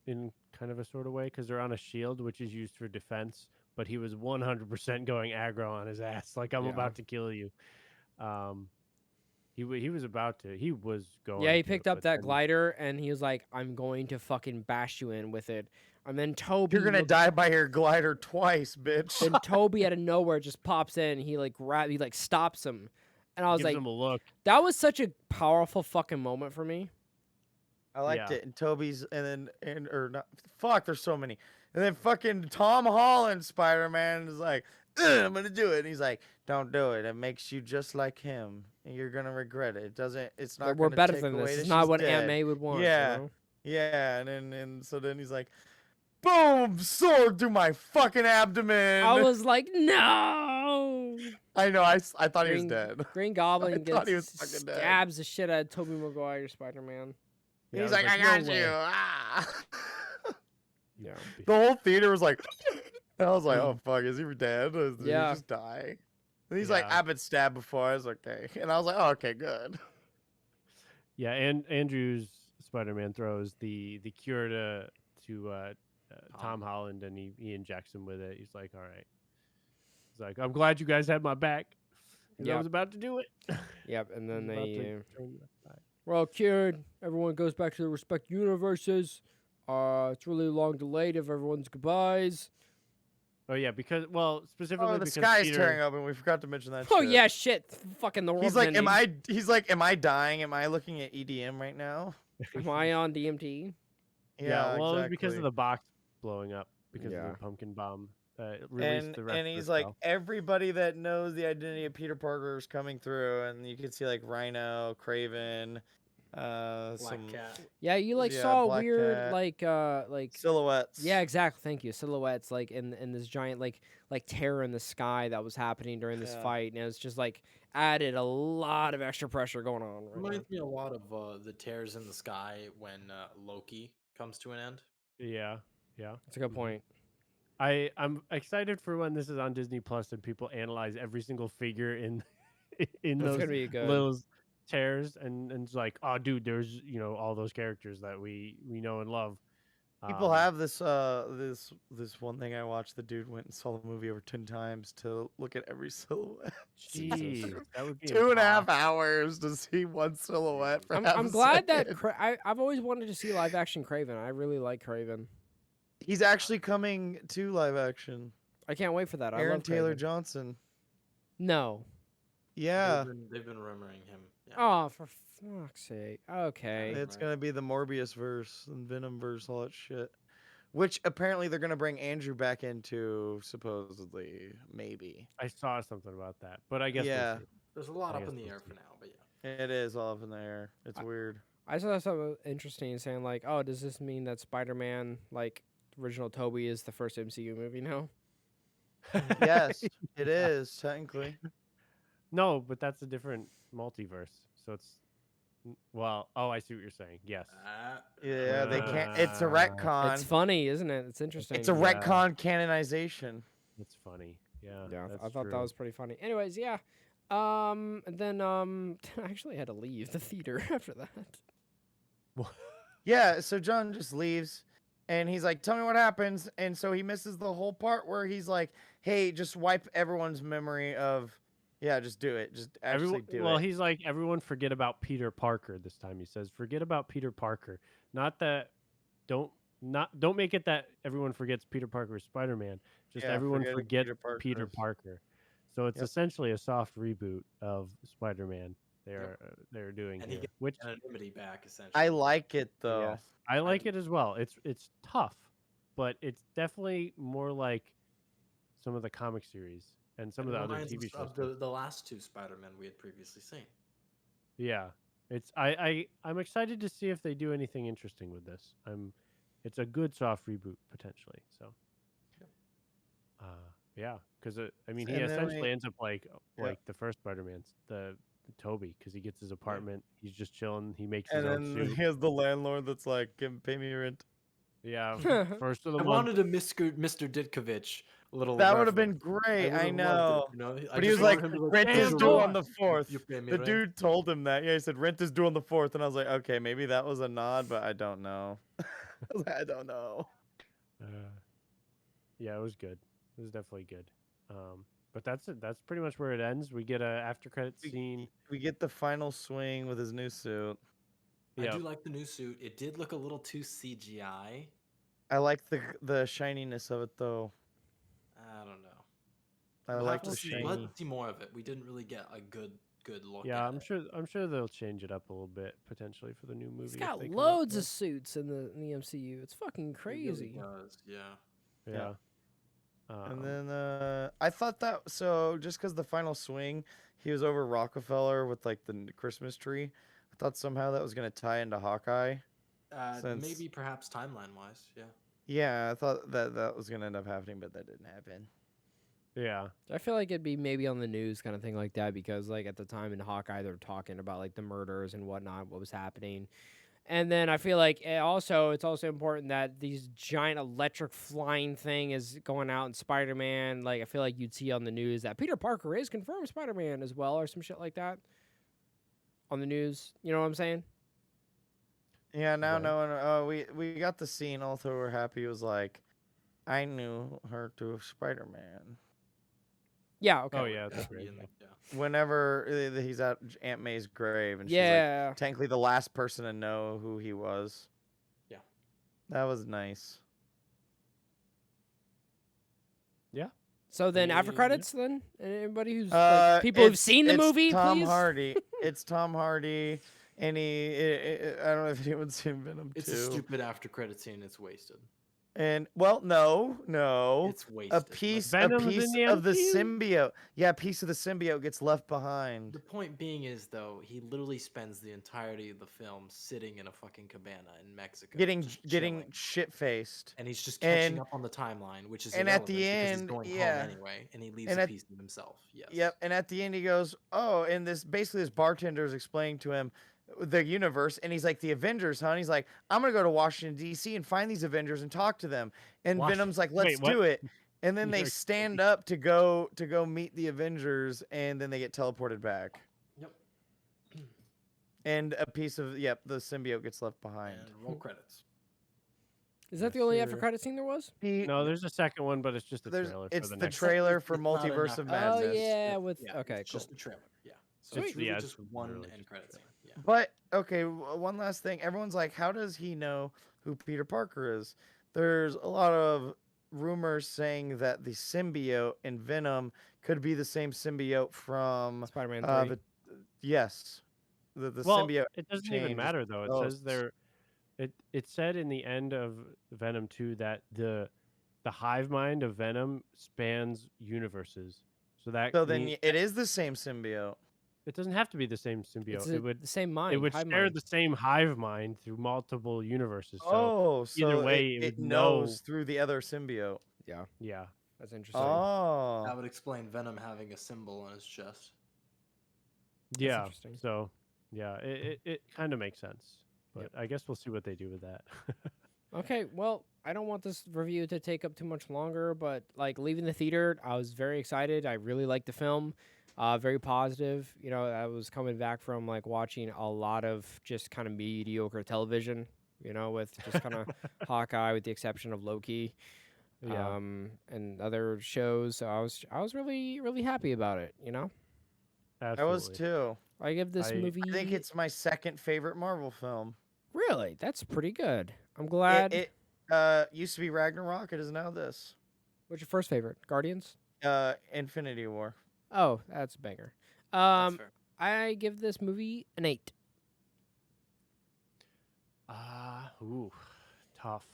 B: in kind of a sort of way because they're on a shield, which is used for defense. But he was 100% going aggro on his ass, like I'm
A: Yeah.
B: about to kill you. He was about to. He was going.
A: Yeah, he
B: to,
A: picked up
B: but
A: that
B: then-
A: glider and he was like, "I'm going to fucking bash you in with it." And then Toby,
C: You're gonna die by your glider twice, bitch.
A: Then Toby out of nowhere just pops in. He like stops him, and I was
B: gives
A: like,
B: him a look.
A: that was such a powerful fucking moment for me.
C: I liked
B: Yeah.
C: it. And Toby's or not fuck, there's so many. And then fucking Tom Holland Spider-Man is like, I'm gonna do it. And he's like, don't do it. It makes you just like him. And you're gonna regret it. It's not
A: Like, we're
C: gonna
A: better
C: take
A: than
C: away
A: this.
C: that
A: It's not
C: she's
A: what Aunt
C: dead."
A: May would want.
C: Yeah. Yeah, and so then he's like, boom, sword through my fucking abdomen.
A: I was like, no.
C: I know, I thought he was
A: Green-
C: dead.
A: Green Goblin
C: thought he was
A: gets
C: fucking dead.
A: stabs the shit out of Tobey Maguire Spider-Man.
C: And he's
B: I was
C: like, I
B: "No
C: got
B: way."
C: you. Ah.
B: Yeah.
C: The whole theater was like, I was like, oh fuck, is he dead? Or did
A: Yeah.
C: he just die? And he's like,
B: Yeah.
C: I've been stabbed before. I was like, okay. And I was like, oh, okay, good.
B: Yeah, and Andrew's Spider-Man throws the cure to Tom Holland, and he injects him with it. He's like, all right. He's like, I'm glad you guys had my back. 'Cause I
A: Yep.
B: was about to do it.
A: Yep, and then
B: I was about
A: they
B: to turn my back.
A: we're all cured. Everyone goes back to their respective universes. It's really long delayed of everyone's goodbyes.
B: Oh yeah, because specifically
C: Oh, the
B: because
C: sky's
B: Peter,
C: tearing open. We forgot to mention that.
A: Oh
C: shit.
A: yeah, shit. Fucking the world.
C: He's like, am I dying? Am I looking at EDM right now?
A: Am I on DMT?
B: Yeah, well, it was because
C: exactly.
B: of the box blowing up because of
A: Yeah.
B: the pumpkin bomb. Released the rest
C: And
B: of
C: he's
B: the
C: like,
B: spell.
C: everybody that knows the identity of Peter Parker is coming through, and you can see like Rhino, Craven,
D: Black
C: some
D: Cat.
A: Yeah, you like
C: Yeah,
A: saw
C: Black
A: weird
C: Cat.
A: like
C: silhouettes.
A: yeah, exactly. Thank you. Silhouettes like in this giant like terror in the sky that was happening during this
C: Yeah.
A: fight, and it was just like added a lot of extra pressure going on. Right now.
D: Reminds me a lot of the tears in the sky when Loki comes to an end.
B: Yeah, yeah.
A: That's a good point.
B: I'm excited for when this is on Disney Plus and people analyze every single figure in in
A: That's
B: those
A: gonna be good.
B: little tears, and it's like, oh, dude, there's all those characters that we know and love.
C: People have this this one thing I watched. The dude went and saw the movie over 10 times to look at every silhouette.
B: Jeez, that would be
C: 2.5
B: impossible.
C: hours to see one silhouette. For
A: I'm
C: half a
A: glad that
C: second.
A: I've always wanted to see live action Craven. I really like Craven.
C: He's actually coming to live action.
A: I can't wait for that. I
C: Aaron
A: love
C: Taylor
A: Craven.
C: Johnson.
A: No.
C: Yeah,
D: They've been rumoring him. Yeah.
A: Oh, for fuck's sake. Okay.
C: it's gonna be the Morbius verse and Venom verse, all that shit. which apparently they're gonna bring Andrew back into, supposedly, maybe.
B: I saw something about that, but I guess
C: Yeah.
B: we'll see.
D: There's a lot
B: I
D: up
B: guess
D: in the
B: we'll
D: air
B: see.
D: for now, but yeah.
C: It is all up in the air. It's
A: I-
C: weird.
A: I saw something interesting saying like, oh, does this mean that Spider-Man, like original Toby, is the first MCU movie now?
C: Yes, it is technically.
B: No, but that's a different multiverse. So it's well. Oh, I see what you're saying. Yes.
C: Yeah, they can't. It's a retcon.
A: It's funny, isn't it? It's interesting.
C: It's a
B: Yeah.
C: retcon canonization.
B: That's funny. Yeah.
A: Yeah,
B: that's
A: I thought that
B: true.
A: was pretty funny. Anyways, yeah. And then I actually had to leave the theater after that.
C: Yeah, so John just leaves and he's like, "Tell me what happens." And so he misses the whole part where he's like, "Hey, just wipe everyone's memory of just do it. Just actually do
B: well,
C: it."
B: he's like, everyone forget about Peter Parker this time. He says, forget about Peter Parker. Not that don't make it that everyone forgets Peter Parker is Spider-Man. Just
C: Yeah,
B: everyone
C: forgetting
B: forget
C: Peter Parker
B: Peter
C: is-
B: Parker. So it's
C: Yep.
B: essentially a soft reboot of Spider-Man. They're doing
D: And he
B: here,
D: gets
B: which
D: anonymity back essentially.
C: I like it though.
B: yes, I like it as well. It's tough, but it's definitely more like some of the comic series and some of the other
D: reminds
B: TV
D: us
B: shows.
D: of the last two Spider-Men we had previously seen.
B: Yeah, it's I'm excited to see if they do anything interesting with this. It's a good soft reboot potentially. So, yeah, because I mean he
C: And then
B: essentially
C: we-
B: ends up like
C: Yeah.
B: the first Spider-Man's the Toby because he gets his apartment, he's just chilling, he makes
C: And
B: his own
C: then
B: suit.
C: he has the landlord that's like, "Pay me rent."
B: Yeah, first of the
D: I
B: month.
D: wanted a Mr. Ditkovich little.
C: That would have been
D: reference.
C: great. I
D: would've loved
C: know.
D: it, you know? I
C: But he was
D: just
C: like,
D: want him to,
C: "Rent is
B: "Damn,
C: due
B: boy,
C: on the 4th."
D: You pay me
C: The
D: rent.
C: dude told him that. Yeah, he said rent is due on the 4th, and I was like, okay, maybe that was a nod, but I don't know. I was like, I don't know.
B: Yeah, it was good. It was definitely good. But that's it. That's pretty much where it ends. We get a after credit scene.
C: We get the final swing with his new suit.
D: I
B: Yeah,
D: do like the new suit. It did look a little too CGI.
C: I like the shininess of it though.
D: I don't know.
C: I
D: We'll
C: like
D: have to
C: the
D: see.
C: shiny.
D: We'll have to see more of it. We didn't really get a good look.
B: yeah.
D: at
B: I'm
D: it.
B: sure they'll change it up a little bit potentially for the new movie.
A: He's
B: if
A: got
B: they come up
A: loads
B: with
A: of suits in the MCU. It's fucking
D: It really
A: crazy.
D: does, yeah.
B: it.
C: Yeah.
B: Yeah.
C: And then I thought that so just because the final swing, he was over Rockefeller with like the Christmas tree. I thought somehow that was gonna tie into Hawkeye. Since-
D: Maybe perhaps timeline wise, yeah.
C: Yeah, I thought that was gonna end up happening, but that didn't happen.
B: Yeah.
A: I feel like it'd be maybe on the news kind of thing like that because like at the time in Hawkeye they're talking about like the murders and whatnot, what was happening. And then I feel like it's also important that these giant electric flying thing is going out in Spider-Man. Like I feel like you'd see on the news that Peter Parker is confirmed Spider-Man as well or some shit like that on the news. You know what I'm saying?
C: Yeah, now
B: Right.
C: knowing we got the scene. Although we're happy, it was like, I knew her through Spider-Man.
A: Yeah. Okay.
B: Oh yeah. That's
D: Yeah,
B: great.
D: yeah.
C: Whenever he's at Aunt May's grave, and she's like,
A: Yeah.
C: technically the last person to know who he was.
D: Yeah.
C: That was nice.
A: So then after
D: Yeah.
A: credits, then anybody who's
C: Uh,
A: like, people who've
C: it's-
A: seen the
C: it's
A: movie,
C: Tom
A: please.
C: Hardy. It's Tom Hardy, and I don't know if anyone's seen Venom
D: It's
C: 2.
D: a stupid after credit scene. It's wasted.
C: And well, no.
D: It's wasted.
C: A
D: Like,
C: piece
B: Venom's in the
C: of the
B: MCU?
C: symbiote. Yeah, a piece of the symbiote gets left behind.
D: The point being is, though, he literally spends the entirety of the film sitting in a fucking cabana in Mexico,
C: Getting
D: just
C: getting
D: chilling.
C: shit faced.
D: And he's just catching
C: and-
D: up on the timeline, which is
C: and at
D: irrelevant
C: the
D: because he's
C: end,
D: going
C: yeah.
D: home anyway, and he leaves
C: And
D: a
C: at-
D: piece of himself. Yes.
C: Yep. And at the end, he goes, "Oh," and this bartender is explaining to him the universe, and he's like, "The Avengers, huh?" And he's like, "I'm gonna go to Washington D.C. and find these Avengers and talk to them." And Venom's like, "Let's
B: Wait, what?
C: do it." And then they
B: You're
C: stand up to go meet the Avengers, and then they get teleported back.
D: Yep.
C: And a piece of the symbiote gets left behind.
D: And roll credits.
A: Is that the
B: Yes,
A: only after
B: sir.
A: credit scene there was?
B: No, there's a second one, but it's just a trailer.
C: It's
B: for the
C: the
B: next
C: trailer for
D: It's not
C: Multiverse of
D: enough.
A: Oh
C: Madness.
A: yeah,
D: It's-
A: with
D: yeah,
A: okay,
D: it's
A: cool.
D: just a trailer. Yeah. So
B: Sweet.
D: it's really
B: Yeah,
D: just
B: it's
D: one
B: literally
D: end
B: just a
D: credit scene.
B: trailer.
D: Yeah.
C: But okay, one last thing. Everyone's like, how does he know who Peter Parker is? There's a lot of rumors saying that the symbiote in Venom could be the same symbiote from
A: Spider-Man 3.
C: yes, the
B: Well,
C: symbiote.
B: it doesn't
C: change
B: even
C: is
B: matter though. It says
C: gross.
B: It said in the end of Venom 2 that the hive mind of Venom spans universes. So that
C: So then
B: mean,
C: it is the same symbiote.
B: it doesn't have to be the same
A: It's
B: symbiote. It would
A: the same mind.
B: it would
A: hive
B: share
A: mind.
B: the same hive mind through multiple universes. So
C: Oh,
B: either
C: so
B: way, it
C: it
B: would
C: knows
B: know.
C: through the other symbiote.
A: Yeah,
B: Yeah.
A: that's interesting.
C: Oh.
D: That would explain Venom having a symbol on his chest.
B: Yeah.
A: interesting.
B: So yeah, it kind of makes sense. But I guess we'll see what they do with that.
A: Okay, well, I don't want this review to take up too much longer, but like leaving the theater, I was very excited. I really liked the film. Very positive. You know, I was coming back from like watching a lot of just kind of mediocre television, you know, with just kind of Hawkeye with the exception of Loki.
B: Yeah.
A: And other shows. So I was really, really happy about it, you know?
C: I was
B: Absolutely.
C: too.
A: I give this movie
C: I think it's my second favorite Marvel film.
A: really, that's pretty good. I'm glad.
C: It used to be Ragnarok. It is now this.
A: What's your first favorite? Guardians?
C: Infinity War.
A: Oh, that's a banger.
D: That's fair.
A: I give this movie an 8.
B: Ooh, tough.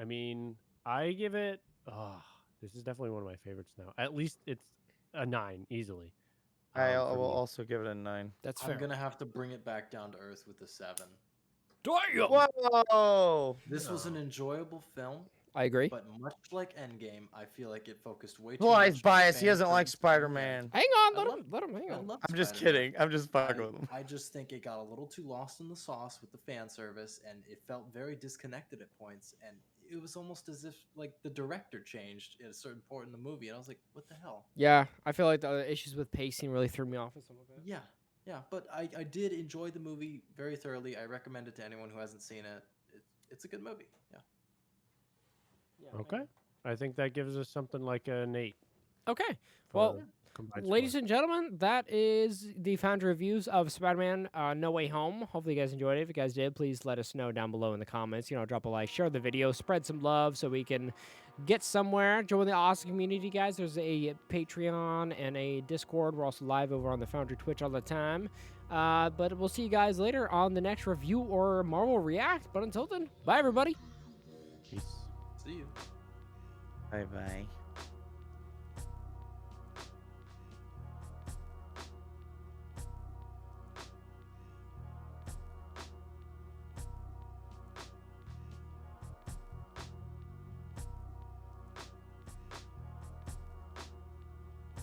B: I mean, I give it. Oh, this is definitely one of my favorites now. At least it's a 9 easily.
C: I
B: for
C: will
B: me.
C: also give it a 9.
A: That's
D: I'm
A: fair.
D: gonna have to bring it back down to earth with a 7.
A: Damn!
C: Whoa!
D: This was an enjoyable film,
A: I agree.
D: but much like Endgame, I feel like it focused way too
C: Well,
D: much
C: he's
D: on
C: biased. He
D: fan
C: doesn't like
D: service.
C: Spider-Man.
A: Hang on,
D: I
A: let him hang
D: I
A: on.
D: love
C: I'm just
D: Spider-Man.
C: kidding. I'm just fucking with him.
D: I just think it got a little too lost in the sauce with the fan service, and it felt very disconnected at points. And it was almost as if like the director changed at a certain point in the movie, and I was like, "What the hell?"
A: Yeah, I feel like the issues with pacing really threw me off with some of it.
D: Yeah, yeah. But I did enjoy the movie very thoroughly. I recommend it to anyone who hasn't seen it. It's a good movie. Yeah.
A: Yeah,
B: Okay. I think that gives us something like an 8.
A: Okay.
B: for
A: Well,
B: combined
A: ladies
B: score.
A: and gentlemen, that is the Foundry reviews of Spider-Man No Way Home. Hopefully you guys enjoyed it. If you guys did, please let us know down below in the comments. You know, drop a like, share the video, spread some love so we can get somewhere. Join the awesome community, guys. There's a Patreon and a Discord. We're also live over on the Foundry Twitch all the time. But we'll see you guys later on the next review or Marvel React. But until then, bye, everybody.
B: Peace.
D: See you.
C: Bye-bye.